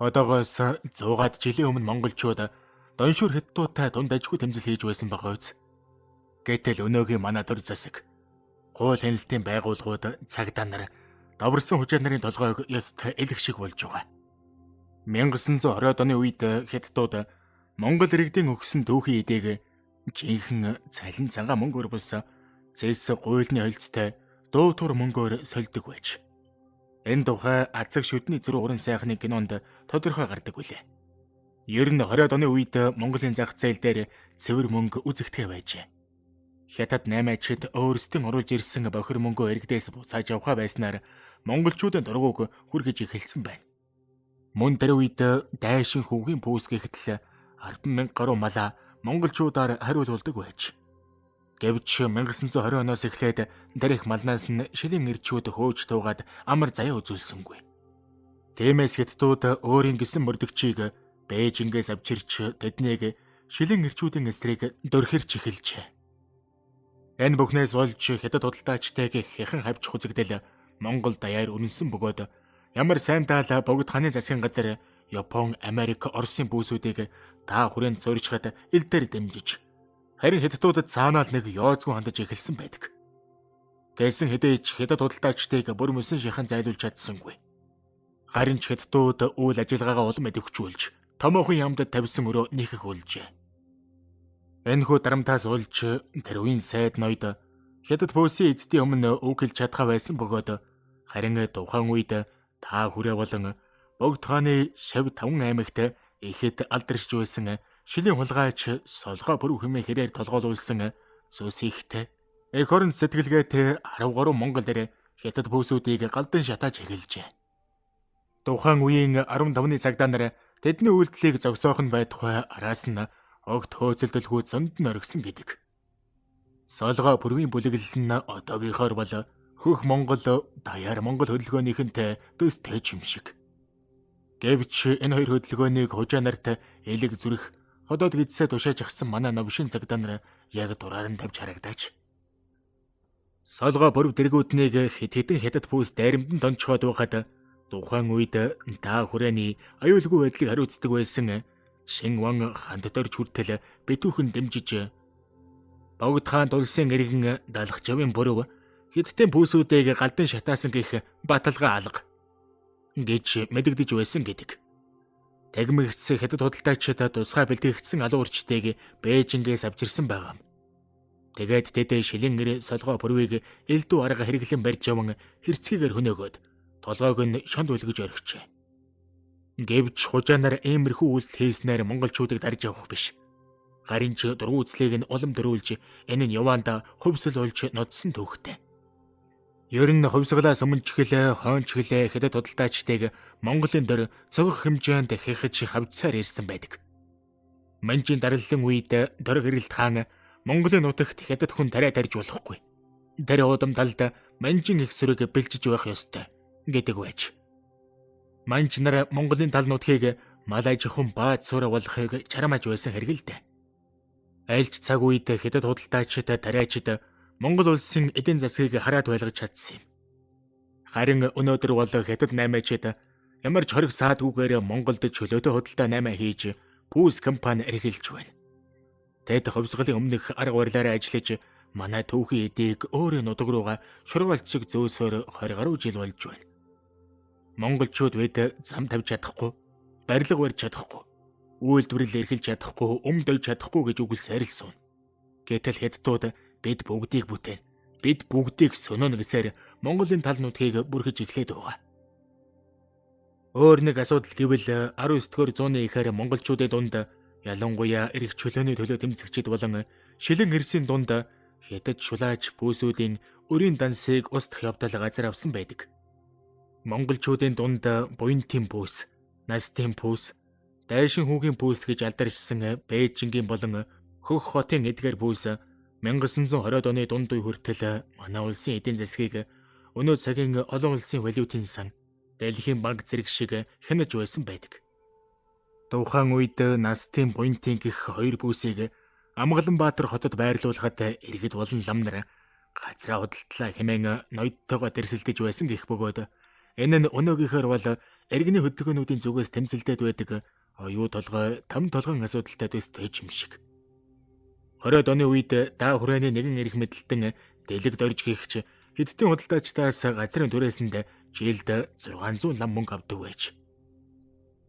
Одоогоос 100-аад жилийн өмнө монголчууд доншуур хятадуудтай дунд ажгүй тэмцэл хийж байсан байгаа үз. Гэтэл өнөөгийн манай төр засаг гуйл хяналтын байгууллагууд цагдаа нар даварсан хүчээр нарын толгойг ёстой элэх шиг болж байгаа. 1920-од оны үед хятадууд Монгол иргэдийн өгсөн түүхийн эдээг жинхэнэ цалин цангаа мөнгөөр бус зэс гуйлны холцтой дуу тур мөнгөөр сольдог байж. Энэ тухай Азаг шүдний зүрх уран сайхны кинонд тодорхой гардаг үлээ. Ер нь 20-од оны үед Монголын зах зээл дээр цэвэр мөнгө үзэгдэх байжээ. Хятад 8 ачид өөрсдийн оруулж ирсэн бохир мөнгөө иргэдээс буцааж авахаа байснаар монголчуудын дургуг хүргэж эхэлсэн байна. Мөн тэр үед дайшин хүүгийн пүүс гэхтэл 10,000 гаруй малаа монголчуудаар хариулуулдаг байж. Гэвч 1920 оноос эхлээд дэрэх малнаас нь шилийн ирчүүд хөөж туугаад амар заяа үзүүлсэнгүй. Тиймээс хятадууд өөрийн гисэн мөрдөгчийг Бээжингээс авчирч тэднийг шилийн ирчүүдийн эсрэг дөрхирч эхэлжээ. Энэ бүхнээс болж хятад худалдаачдыг хяхан хавьчих үзэгдэл Монгол даяар өрнсөн бөгөөд ямар сайн таал богд хааны засгийн газар Япон, Америк, Оросын бүүсүүдийг та хүрээнд зоричхад ил дээр дэмжиж харин хятадуудад цаанаа л нэг ёозгүй хандаж эхэлсэн байдаг. Гэсэн хэдий ч хятад худалдаачдыг бүр мөсөн шихан зайлуулж чадсангүй. Харин ч хятадууд үйл ажиллагаагаа улам идэвхжүүлж томоохон ямд тавьсан өрөө нийхэх үлжээ. Энэхүү дарамтаас болж тэр үеийн сайд ноёд хятад бөөсийн эзэдийн өмнө үг хэлж чадхаа байсан бөгөөд харин тухайн үед та хүрээ болон богд хааны шав 5 аймагт ихэд алдаршж байсан шилийн хулгайч солгоо бүрүү хэмээн хэрээр толгойлуулсан зүс ихтэй эх орон сэтгэлгээтэй 13 монгол дээр хятад бөөсүүдийг галдан шатааж эхэлжээ. Тухайн үеийн 15-ны цагдаа нар тэдний үйлдэлийг зогсоох нь байдгүй араас нь огт хөөцөлдөлгүй зөнд нь оргисон гэдэг. Солгоо бүрийн бүлэглэл нь одоогийнхоор бол хөх Монгол даяар Монгол хөдөлгөөнийхөнтэй дөстэй юм шиг. Гэвч энэ хоёр хөдөлгөөнийг хужаа нарт элэг зүрх ходоод гидсээ тушааж ахсан манай новшин цагдаа нар яг дураар нь тавьж харагдаач. Солгоо бүрв дэргүүднийг хэдэн хятад пүүс дайрамдан дончхоод байхад тухайн үед та хүрээний аюулгүй байдлыг хариуцдаг байсан Шинван ханд дорж хүртэл битүүхэн дэмжиж богд хаанд улсын иргэн далах жавын бүрв хятадын пүүсүүдийг галдан шатаасан гэх баталгаа алга гэж мэдэгдэж байсан гэдэг. Тагмигц хятад худалдаачид тусгай бэлтгэгдсэн алуун урчтыг Бээжингээс авчирсан байгаа. Тэгээд тэд шилэн нэр солгоо бүрвийг элдв арга хэрэглэн барьж яван хэрцгийгээр хөнөөгөөд толгойг нь шонд үлгэж орхижээ. Гэвч хужаанаар иймэрхүү үйлдэл хийснээр монголчуудыг дарж явах биш. Харин ч дургуй үзлийг нь улам дөрүүлж энэ нь яваанда хувьсэл болж нодсон түүхтэй. Ер нь хувьсгалаас өмнө ч гэлээ хойнч гэлээ хятад худалдаачдыг Монголын дор цогох хэмжээнд хяхаж хавцсаар ирсэн байдаг. Манжийн дараллын үед дөрөг хэрэлт хаан Монголын нутагт хятад хүн тариа тарж болохгүй. Тэр удам талд манжийн их сүрэг бэлжиж байх ёстой гэдэг байж. Манж нар Монголын тал нутгийг мал аж ахуйн бааз суура болохыг чарамаж байсан хэрэг л дээ. Айлч цаг үед хятад худалдаачид тариачид Монгол улсын эдийн засгийг хараад байлгаж чадсан юм. Харин өнөөдөр бол хятад наймаачид Ямар ч хориг саадгүйгээр Монголд чөлөөтэй худалдаа 8 хийж пүүс компани эргэлж байна. Тэд хувьсгалын өмнөх арга барилаараа ажиллаж манай түүхийн эдийг өөрийн нутаг руугаа шургаалт шиг зөөсөөр 20 гаруй жил болж байна. Монголчууд бид зам тавьж чадахгүй, барилга барьж чадахгүй, үйлдвэрлэл эрхэлж чадахгүй, дойж чадахгүй гэж үгэлсээр л суун. Гэтэл Хятадууд бид бүгдийг бүтээн, бид бүгдийг сөнөөнө гэсээр Монголын тал нутгийг бүрхэж эхлээд байгаа. Өөр нэг асуудал гэвэл 19-р зууны ихэр монголчуудын дунд ялангуяа эрх чөлөөний төлөө тэмцэгчид болон шилэн эрсийн дунд Хятад шулаач пүүсүүдийн өрийн дансыг устгах явдал газар авсан байдаг. Монголчуудын дунд буянтын пүүс, настын пүүс, дайшин хүүгийн пүүс гэж алдаршсан Бээжингийн болон Хөх хотын эдгээр пүүс 1920-ад оны дунд үе хүртэл манай улсын эдийн засгийг өнөө цагийн олон улсын валютын сан, Дэлхийн банк зэрэг шиг хянаж байсан байдаг. Тухайн үед настын буянтын гих хоёр пүүсийг Амгаланбаатар хотод байрлуулахад иргэд болон лам нар газраа худалдлаа хэмээн ноёдтойгоо дэрсэлдэж байсан гэх бөгөөд энэ нь өнөөгийнхөр бол иргэний хөдөлгөөнүүдийн зүгээс тэмцэлдээд байдаг оюу толгой там толгойн асуудалтай төстэй юм шиг. 20-од оны үед даа хүрээний нэгэн эрх мэдлэлтэн дэлэг дорж гихч Хятадын худалдаачдаас газрын түрээсэнд жилд 600 лам мөнгө авдаг байж.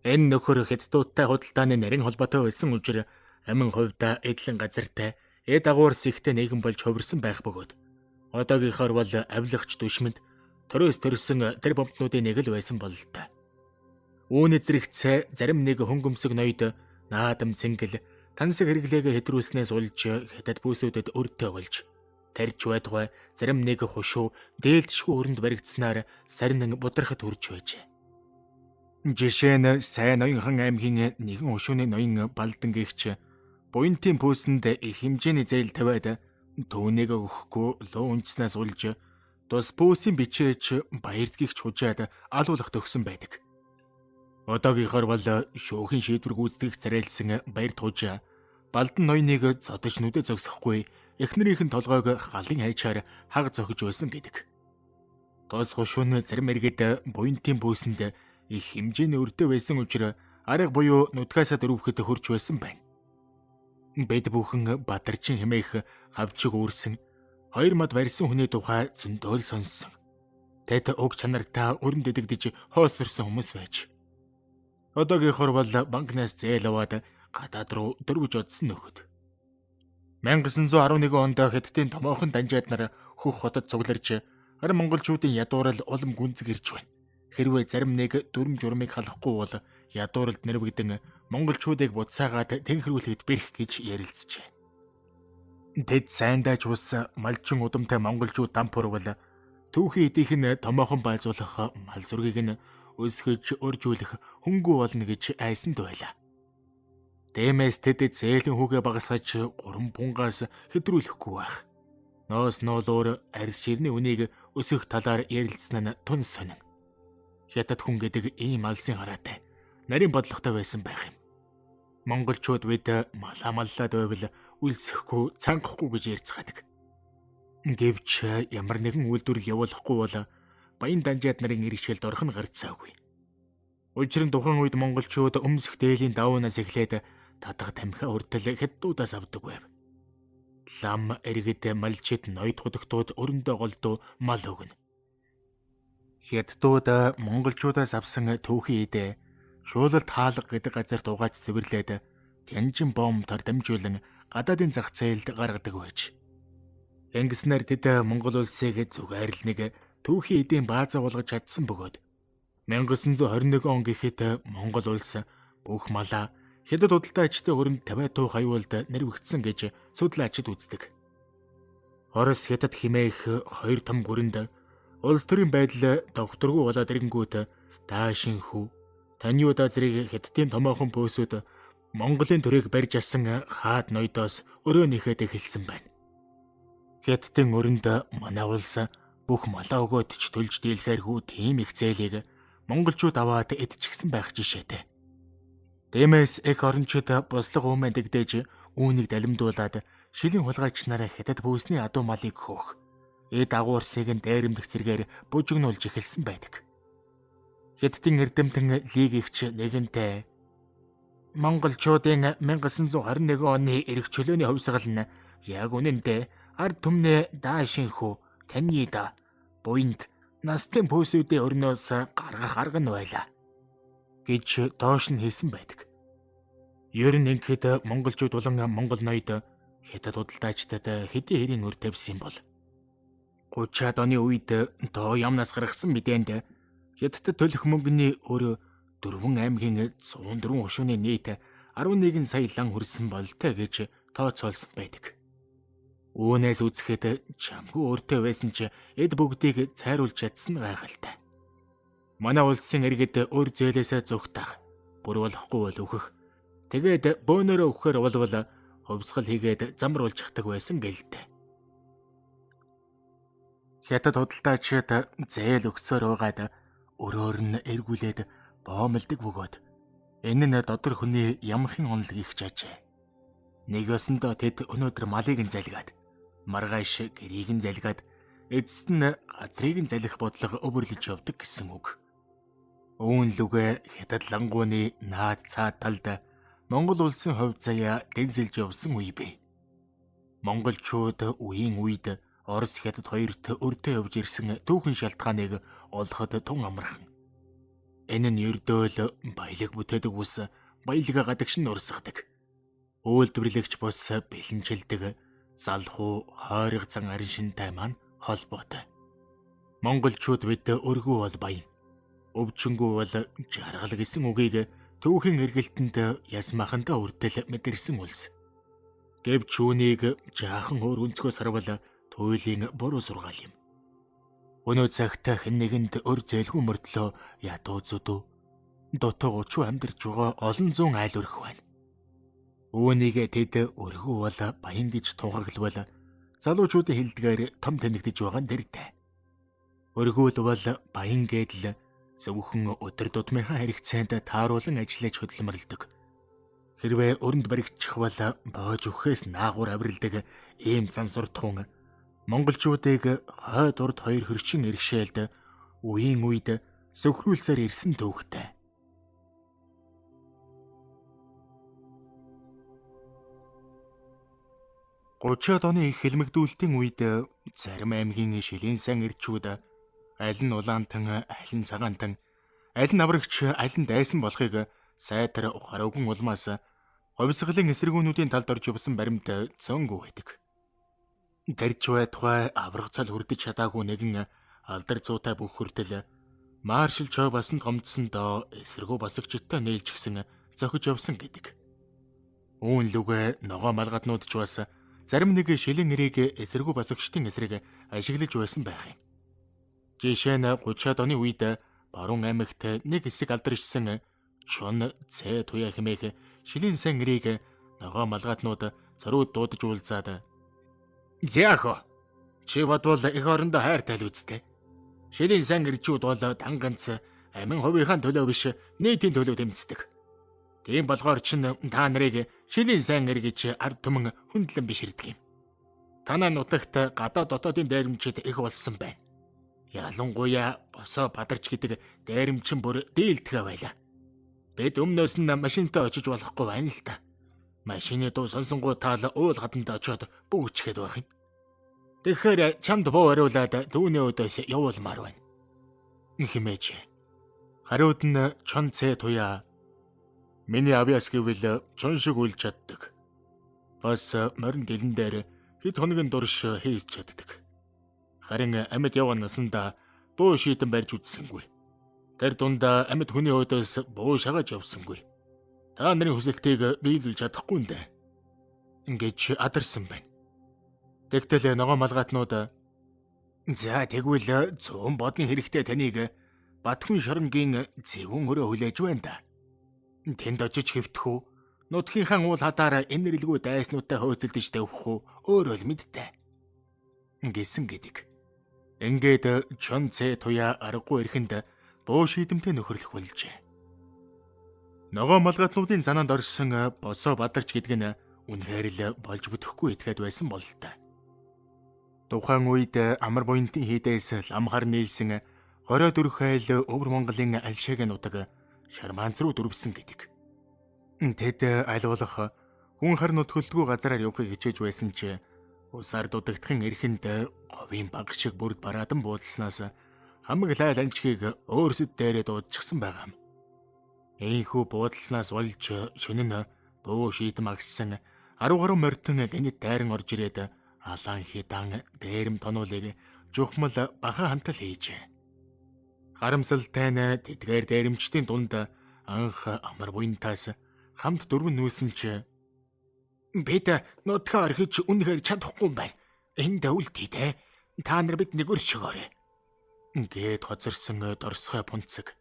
Энэ нөхөр Хятадуудтай худалдааны нарийн холбоотой байсан учраас амин хувьда эдлэн газартай эд агуурс ихтэй нийгэм болж хувирсан байх бөгөөд одоогийнхоор бол авилгач дүшмэд төрөөс төрсөн тэр бомбнуудын нэг л байсан бололтой. Үүний зэрэгцээ зарим нэг хөнгөмсөг ноёд наадам цэнгэл тансаг хэрэглээг хэтрүүлснээс улж Хятад пүүсүүдэд өртөө болж тарж байдгаа зарим нэг хушуу дээлдэшгүй хөрөнд баригдсанаар сарнин будрахад хүрч байжээ. Жишээ нь сайн ноёнхан аймгийн нэгэн хушууны ноён балдан гихч буянтын пүүсэнд их хэмжээний зээл тавиад түүнийг өгөхгүй луу унцснаас улж тус пүүсийн бичээч баярдгийгч хужаад алуулах төгсөн байдаг. Одоогийнхоор бол шүүхийн шийдвэр гүйцэтгэх царайлсан баярд хужаа балдан ноёныг зодож нүдэ зогсохгүй эхнэрийнх нь толгойг галын хайчаар хаг зохиж байсан гэдэг. Тус хушууны зарим иргэд буянтын пүүсэнд их хэмжээний өртөө байсан учраас арга буюу нутгаасаа дөрвөхөд хурж байсан байна. Бид бүхэн Бадарчин хэмээх хавчиг үүрсэн хоёр мад барьсан хүний тухай зөндөөл сонссон. Тэд уг чанартай өрн дэгдэж хоосорсон хүмүүс байж. Одоогийнхоор бол банкнаас зээл аваад гадаад руу дөрвөж одсон нөхөд. 1911 онд Хятадын томоохон данжаад нар Хөх хотод цугларч харин монголчуудын ядуурал улам гүнзэг ирж байна. Хэрвээ зарим нэг дүрм журмыг халахгүй бол ядууралд нэрвэгдэн монголчуудыг буцаагаад тэнхрүүлэхэд бэрх гэж ярилцжээ. Тэд сайндаач ус малчин удамтай монголчууд дампуурвал түүхийн эдийнх нь томоохон байзуулах мал сүргийг нь өсгөж өржүүлэх хөнгүү болно гэж айсанд байлаа. Дэмээс тэд зээлийн хүүгээ багасгаж 3 бунгаас хэдрүүлэхгүй байх. Ноос ноолоор арьс ширний үнийг өсөх талаар ярилцсан нь тун сонин. Хятад хүн гэдэг ийм алсын хараатай, нарийн бодлоготой байсан байх юм. Монголчууд бид маллаад байвал үлсэхгүй, цангахгүй гэж ярьцгаадаг. Гэвч ямар нэгэн үйлдвэрлэл явуулахгүй бол баян данжаад нарын иргэшгэлд орхон гарцаагүй. Учир нь тухайн үед монголчууд өмсөх дээлийн давуунаас эхлээд татах тамхиа хүртэл хятадуудаас авдаг байв. Лам эргэд малчид ноёд худагтууд өрөндөө голдуу мал өгнө. Хятадууд монголчуудаас авсан түүхийн эдээ шуулалт хаалга гэдэг газарт угааж цэвэрлээд Тянжин бомбтор дамжуулан гадаадын зах зээлд гаргадаг байж. Ингэснээр тэд Монгол улсыг зүгээр л нэг түүхийн эдийн баазаа болгож чадсан бөгөөд 1921 он гэхэд Монгол улс бүх малаа Хятад худалдаачдын хөрөнд 50% хаюулд нэрвэгдсэн гэж судлаачид үздэг. Орос Хятад химээх хоёр том гүрэнд улс төрийн байдал тогтворгүй болоод ирэнгүүт даашин хүү Таниуда зэрэг Хятадын томоохон пөөсүүд Монголын төрийг барьж асан хаад ноёдоос өрөөнийхэд эхэлсэн байна. Хятадын өрөнд манай улс бүх малаа өгөөд ч төлж дийлэхээргүй тийм их зээлийг монголчууд аваад идчихсэн байх жишээтэй. Дэмээс их орончид бослого өмнө дэгдэж үүнийг далимдуулаад шилийн хулгайч нараа Хятад пүүсний адуу малыг хөөх. Эд агуурсыг нь дээрэмдэх зэргээр бужигнуулж эхэлсэн байдаг. Хятадын эрдэмтэн Лиг игч нэгэнтээ Монголчуудын 1921 оны эрх чөлөөний хувьсгал нь яг үнэндээ ард түмнээ даашинхүү таньда буйнд настын пөөсүүдийн өрнөөс гаргах арга нь байлаа гэж доош нь хэлсэн байдаг. Ер нь ингээд монголчууд болон монгол ноёд хятад худалдаачдад хэдийн хэрийн өр тавьсан бол 30-аад оны үед тоо ямнаас гаргасан мэдээнд хятадд төлөх мөнгөний өр 4 аймгийн 104 хошууны нийт 11 сая лан хүрсэн болтой гэж тооцоолсон байдаг. Үүнээс үзэхэд чамгүй өөртөө байсан ч эд бүгдийг цайруулж чадсан гайхалтай. Манай улсын иргэд өр зээлээсээ зүгтах, бүр болохгүй бол өөхөх. Тэгээд бөөнөрөө өгөхөр болвол хувьсгал хийгээд замруулж чаддаг байсан гэлтэй. Хятад худалдаачид зээл өгсөөр байгаад өрөөр нь эргүүлээд боомлдог бөгөөд энэ нь додор хүний ямхан онол гихч ажээ. Нэг ёсондоо тэд өнөөдөр малыг нь залгаад, маргааш гэрийг нь залгаад, эцэст нь газрыг нь залих бодлого өвөрлөж явдаг гэсэн үг. Үүн лүгэ хятад лангууны наад цаад талд Монгол улсын хувь заяа дэнсэлж явсан үе бий. Монголчууд үеийн үед Орос хятад хоёрт өртөө явж ирсэн түүхэн шалтгааныг олоход тун амархан. Энэ нь ердөө л баялаг бүтээдэг ус баялага гадагш нь урсгадаг. Үйлдвэрлэгч бус бэлэнчилдэг залхуу хойрог зан арин шинтэй маань холбоотой. Монголчууд бид өргөө бол баян, өвчнгөө бол жаргал гэсэн үгийг түүхэн эргэлтэнд ясмахандаа үрдэл мэдэрсэн үлс. Гэвч үүнийг жаахан өөр өнцгөөс харвал туйлын буруу сургаал юм. Өнөө цагт хэн нэгэнд өр зээлгүй мөртлөө ядуу зүдүү дутуу гучуу амьдарч байгаа олон зуун айл өрх байна. Үүнийг тэд өргөө бол баян гэж тунхаглавал залуучуудын хэлдгээр том танигдж байгаа нь дэртэй. Өргөөл бол баян гэдэл зөвхөн өдөр тутмынхаа хэрэгцээнд тааруулан ажиллаж хөдөлмөрлөдөг. Хэрвээ өрөнд баригдчих бол боож өгөхөөс наагур авиралдаг ийм цансуртхун монголчуудыг хойд урд хоёр хөрчин иргэшээлд үеийн үед сөхрүүлсээр ирсэн төвхтэй. Гучаад оны их хэлмэгдүүлэлтийн үед зарим аймгийн шилийн сан ирчүүд аль нь улаантан, аль нь цагаантан, аль нь аврагч, аль нь дайсан болохыг сайтар гарууган улмаас хувьсгалын эсэргүүнүүдийн талд орж явсан баримт цөөнгүй байдаг. Тарж байтугай аврах цал хүрдэж чадаагүй нэгэн алдар зуутай бүх хүртэл маршал чой басан томдсон доо эсэргүү басагчтай нээлж гисэн зохиж явсан гэдэг. Үүн лүгэ ногоо малгаднууд ч бас зарим нэг шилэн нэрийг эсэргүү басагчдын эсрэг ашиглаж байсан байх юм. Жишээ нь 30-аад оны үед Баруун аймагт нэг хэсэг алдаршсан Чон Цэ Туя хэмээх шилийн сан нэрийг ногоо малгаднууд зориуд дуудаж уулзаад "Зяхо, чи бодвол их орондоо хайртай л үсттэй. Шилийн сан ирчүүд бол данганц амин хувийнхаа төлөө биш нийтийн төлөө тэмцдэг. Тийм болохоор чин та нарыг шилийн сан ир гэж ард түмэн хүндлэн биширдэг юм. Танаа нутагт гадаад дотоодын дайрамчид их болсон байна. Ялангуяа босоо бадарч гэдэг дайрамчин бүр дийлдэхэ байлаа. Бид өмнөөс нь машинтай очиж болохгүй байна л та. Машины дуу сонсонгуу таал уул хаданд очиод бүүчгээд байх юм. Тэгэхээр чамд буу хариулаад түүний өдөөс явуулмаар байна" хэмээж. Хариуд нь Чон Цэ Туя "Миний авьяас гэвэл чон шиг үлж чаддаг. Бас морин дэлэн дээр хэд хоногийн дурш хийж чаддаг. Харин амьд яваа насанда буу шийдэн барьж үзсэнгүй. Тэр дундаа амьд хүний өдөөс буу шагаж явсангүй. Та нарын хүсэлтийг биелүүлж чадахгүй нэ" ингэж адарсан байна. Тэгтэл ногоо малгатнууд "За тэгвэл 100 бодны хэрэгтэй таныг Батхүн шоронгийн зэвүүн өрөө хүлээж байна да. Тэнд очиж хэвтэх үү? Нутгийнхаа уул хадаар энэрлгүй дайснуудтай хөөцөлдөж тавих уу? Өөрөө л мэдтээ" гэсэн гэдэг. Ингээд Чон Цэ Туя аргагүй эрхэнд буу шийдэмтэй нөхөрлөх болжээ. Ногоо малгатнуудын занаанд орсон босоо бадарч гэдэг нь үнэхээр л болж бүтэхгүй итгэхэд байсан бол та. Тухайн үед амар буянтын хийдээс лам хар нийлсэн Хорой дөрөх айл өвөр Монголын альшагийн нутаг Шарманц руу дөрвсөн гэдэг. Тэд айлуулах хүн хар нутгалдгүй газараар явахыг хичээж байсан ч усаар дутагдахын эрхэнд говийн баг шиг бүрд бараадан буудалснаас хамаг лайл анчгийг өөрсөд дээрээ дуудчихсан байгаа юм. Ийхүү буудалснаас болж шөнө нь бөө шийдэм агссан 10 гаруй морьтон гинэд дайран орж ирээд алаан хидан дээрэм тонуулыг жухмал баха хантал хийжээ. Харамсалтай нь тэдгээр дээрэмчдийн дунд анх амар буянтаас хамт дөрвөн нүүсэн ч бид нутгаа орхиж үнэхээр чадахгүй юм байна. Энд өвлтий те. Та нар бид нэг өршөөрэй. Гээд хоцорсон дорсгой пунцэг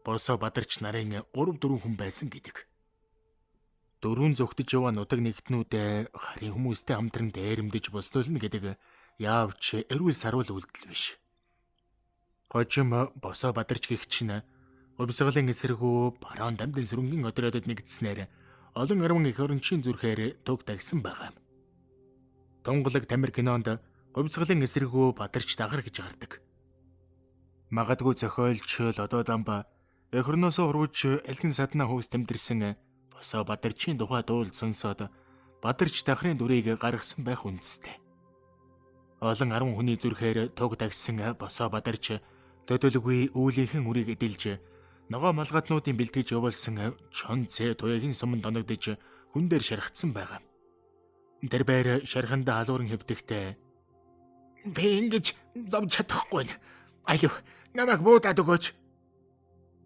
босоо бадарч нарын 3-4 хүн байсан гэдэг. Дөрвөн зүгтж яваа нутаг нэгтнүүдээ харин хүмүүстэй хамтран дээрэмдэж бослуулна гэдэг яавч эрүүл сарвал үйлдэл биш. Хожим босоо бадарч гих чинь өвсгөлийн эсрэгүү бараан дамдын сүрэнгийн отрядад нэгдснээр олон арван их орончийн зүрхээр төг тагсан байгаа юм. Тунгалаг тамир кинонд өвсгөлийн эсрэгүү бадарч дагар гэж гардаг. Магадгүй зохиолч Лодо Дамба өхөрнөөс урвж элхэн садна хөөс тэмдэрсэн босоо бадарчийн тухай дуул сонсоод бадарч дахрын дүрийг гаргасан байх үндэстэй. Олон 10 хүний зүрхээр төг тагсан босоо бадарч төдөлгүй үүлийнхэн үрийг эдэлж ногоо малгатнуудын бэлтгэж явуулсан чон цэ туягийн суманд доногдож хүн дээр шархацсан байгаа. Тэр байр шархандаа халууран хэвдэхтэй би ингэж зовж чадахгүй. Аюу намайг буудаад өгөөч.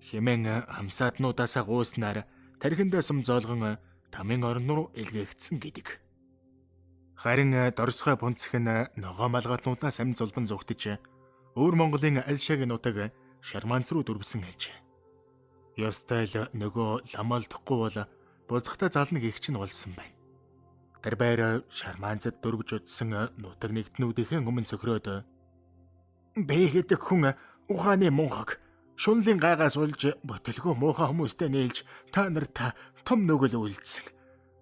Хэмээн хамсаатнуудаасаа гууснаар тархиндаа сум зоолгон тамийн орон руу илгээгдсэн гэдэг. Харин дорсгой бунцх нь ногоо малгатнуудаас амь зулбан зүгтж өвөр Монголын альшагийн нутаг Шарманц руу дөрвсөн аж. Ёстой л нөгөө ламалдахгүй бол бузахтаа зална гих чинь болсон байна. Тэр байр Шарманцад дөрвж удсан нутаг нэгтнүүдийн өмнө сөхрөөд бэ гэдэг хүн ухааны мунхаг шунлын гайгаас улж бүтэлгүй муухай хүмүүстэй нээлж та нарт том нүгэл үйлдсэн.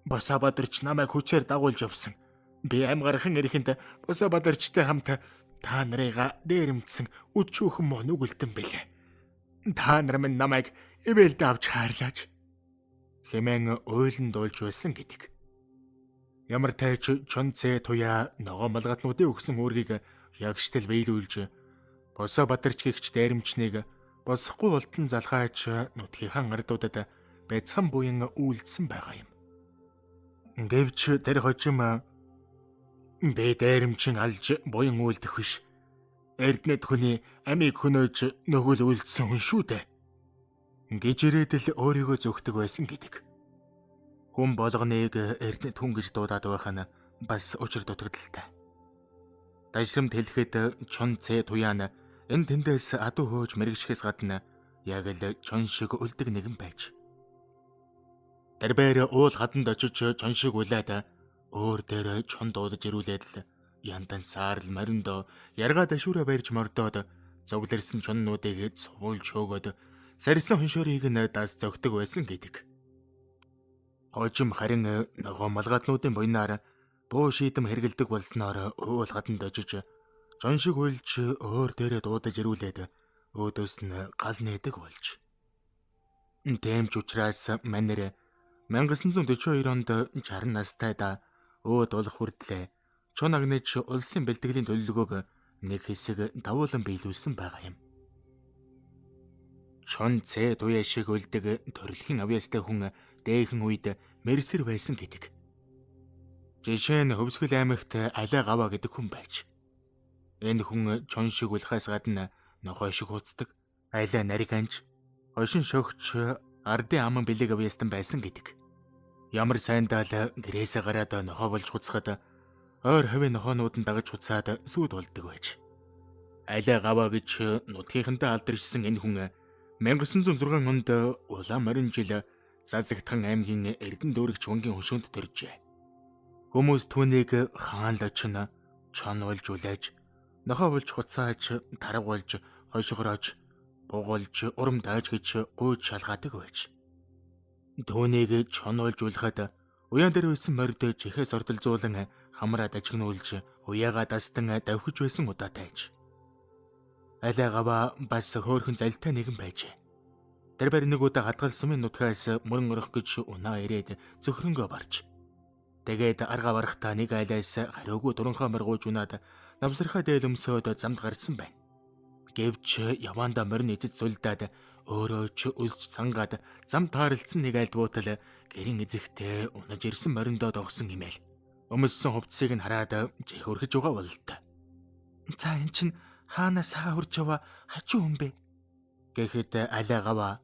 Босоо бадарч намайг хүчээр дагуулж явсан. Би ам гархан эрэхэнд босоо бадарчтай хамт та нарыг дээрэмдсэн өчүүхэн муу нүгэлтэн бэлээ. Та нар минь намайг ивэлд авч хаарлаач. Хэмээн ойлон дуулж байсан гэдэг. Ямар тайч чонцэ туяа ногоо малгатнуудын өгсөн үүргийг ягштал биелүүлж босоо бадарч гихч дээрэмчнийг босхгүй болтон залхаач нутгийнхаа ардуудад бяцхан буян үйлдсэн байгаа юм. Гэвч тэр хожим бэ дээрэмчин алж буян үйлдэх биш. Эрдэнэт хүний амийг хөнөөж нөгөөл үйлдсэн хүн шүү дээ. Гэж ирээд л өөрийгөө зөвхдөг байсан гэдэг. Хүн болгоныг эрдэнэт хүн гэж дуудаад байх нь бас учир дутагдaltaй. Дажрамт хэлэхэд чон цэ туяана энэ тэндээс адуу хөөж мэрэгчхээс гадна яг л чон шиг үлдэг нэгэн байж. Тэр бээр уул хаданд очиж чон шиг улаад өөр дээр чон дуудаж ирүүлээд л яндан саарл мориндоо яргаа дашуура барьж мордоод зоглэрсэн чоннуудыг цувуулж хөөгөөд сарсан хоншорыг нь дас зөгтөг байсан гэдэг. Хожим харин ногоо малгатнуудын буйнаар буу шийдэм хэргэлдэг болсноор уул хаданд очиж чон шиг уйлж өөр дээрээ дуудаж ирүүлээд өөдөөс нь гал нээдэг болж. Тэмч учраас манер 1942 онд 60 настайда өөд болох хүртлээр чон агнэж улсын бэлтгэлийн төлөвлөгөөг нэг хэсэг давуулан биелүүлсэн байгаа юм. Чон цэ туяа шиг үлдэг төрөлхийн авьяастай хүн дээхэн үед мэрсэр байсан гэдэг. Жишээ нь Хөвсгөл аймагт Алай Гава гэдэг хүн байж. Энэ хүн чон шиг улхаас гадна нохой шиг хуцдаг, айлаа нариг анж, хошин шогч ардын аман бэлэг авьяастан байсан гэдэг. Ямар сайндаа л гэрээсээ гараад нохой болж хуцахад ойр хавийн нохоонууд нь дагаж хуцаад сүйд болдог байж. Алай Гава гэж нутгийнхантай алдаршсан энэ хүн 1906 онд улаан морин жил Зазагтхан аймгийн Эрдэнэ дүүрэгч хөнгийн хөшөөнд төржээ. Хүмүүс түүнийг хаан л очно, чон болж үлээж, нохой болж хуцааж, тарга болж, хойшгороож, бугуулж, урам дааж гэж гуйж шалгаадаг байж. Түүнийг чон болж үлхээд уяан дээр байсан морд чихээс ордолзуулан хамраад ажигнуулж, уяагаа дастан давхиж байсан удаатай аж. Алиагава бас хөөрхөн залтай нэгэн байжээ. Тэр бэр нэг удаа хадгал сумын нутгаас мөрөн орох гэж унаа ирээд зөвхрөнгөө барж. Тэгээд арга барахтаа нэг айлаас хариугүй дуранхаа маргууж унаад намсархаа дээл өмсөөд замд гарсан байна. Гэвч яваанда морин эцэд сулдаад өөрөө ч үлж сангаад зам тааралцсан нэг айлд буутал гэрийн эзэгтэй унаж ирсэн мориндоо догсон имэйл. Өмссөн хувцсыг нь хараад жихөрхөж байгаа бололтой. За эн чин хаанаас хаа хурж яваа хажуу хүн бэ? Гэхэд алиагава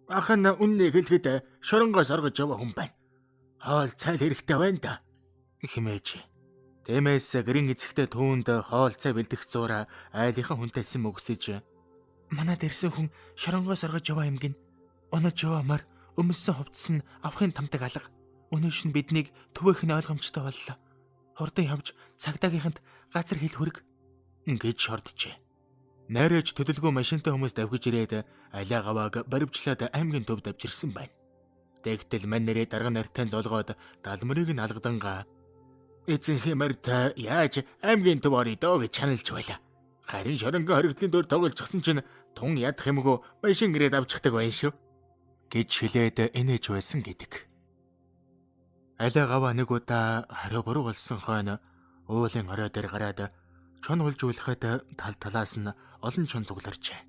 ахын үннийг хэлэхэд шоронгоос оргож яваа хүн байна. Хоол цайл хэрэгтэй байна да. Химээж. Тэмээс гэрийн эзэгтэй түүнд хоол цай бэлдэх зуура айлынхан хүнтэйсэн мөгсөж манад ирсэн хүн шоронгоос оргож яваа юм гин. Унаж яваамаар өмссөн хувцс нь авахын тамтаг алга. Өнөөш нь биднийг төвөөх нь ойлгомжтой боллоо. Хурдан явж цагдаагийнханд газар хэл хүрэг гэж шорджээ. Найраж төдөлгөө машинтай хүмүүс давхиж ирээд алиагавааг баривчлаад аймгийн төвд авчирсан байна. Тэгтэл мань нэрээ дарга нартай золгоод далмрыг нь алгадангаа эзэнхийн март яаж аймгийн төв орё доо гэж чаналж байла. Харин шоронгоо хоригдлын дөр тоглолцсон чинь тун ядах юмгүй машин ирээд авчихдаг байна шүү гэж хэлээд энэж байсан гэдэг. Алиагава нэг удаа хариу буруу болсон хойно уулын орой дээр гараад чон улжуулахад тал талаас нь олон чон цугларчээ.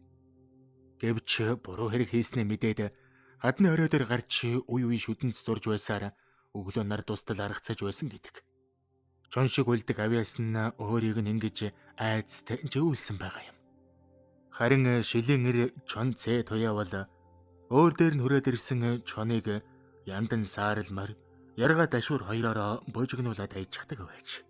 Гэвч буруу хэрэг хийснээ мэдээд гадны орой дээр гарч уй шүдэнц зурж байсаар өглөө нар тусдал аргацаж байсан гэдэг. Чон шиг үлдэг авьяас нь өөрийг нь ингэж айцтай живүүлсэн байгаа юм. Харин шилийн эр чон цэ туяа бол өөр дээр нь хүрээд ирсэн чоныг яндан сааралмар ярга дашуур хоёроор божигнуулаад айчихдаг байж.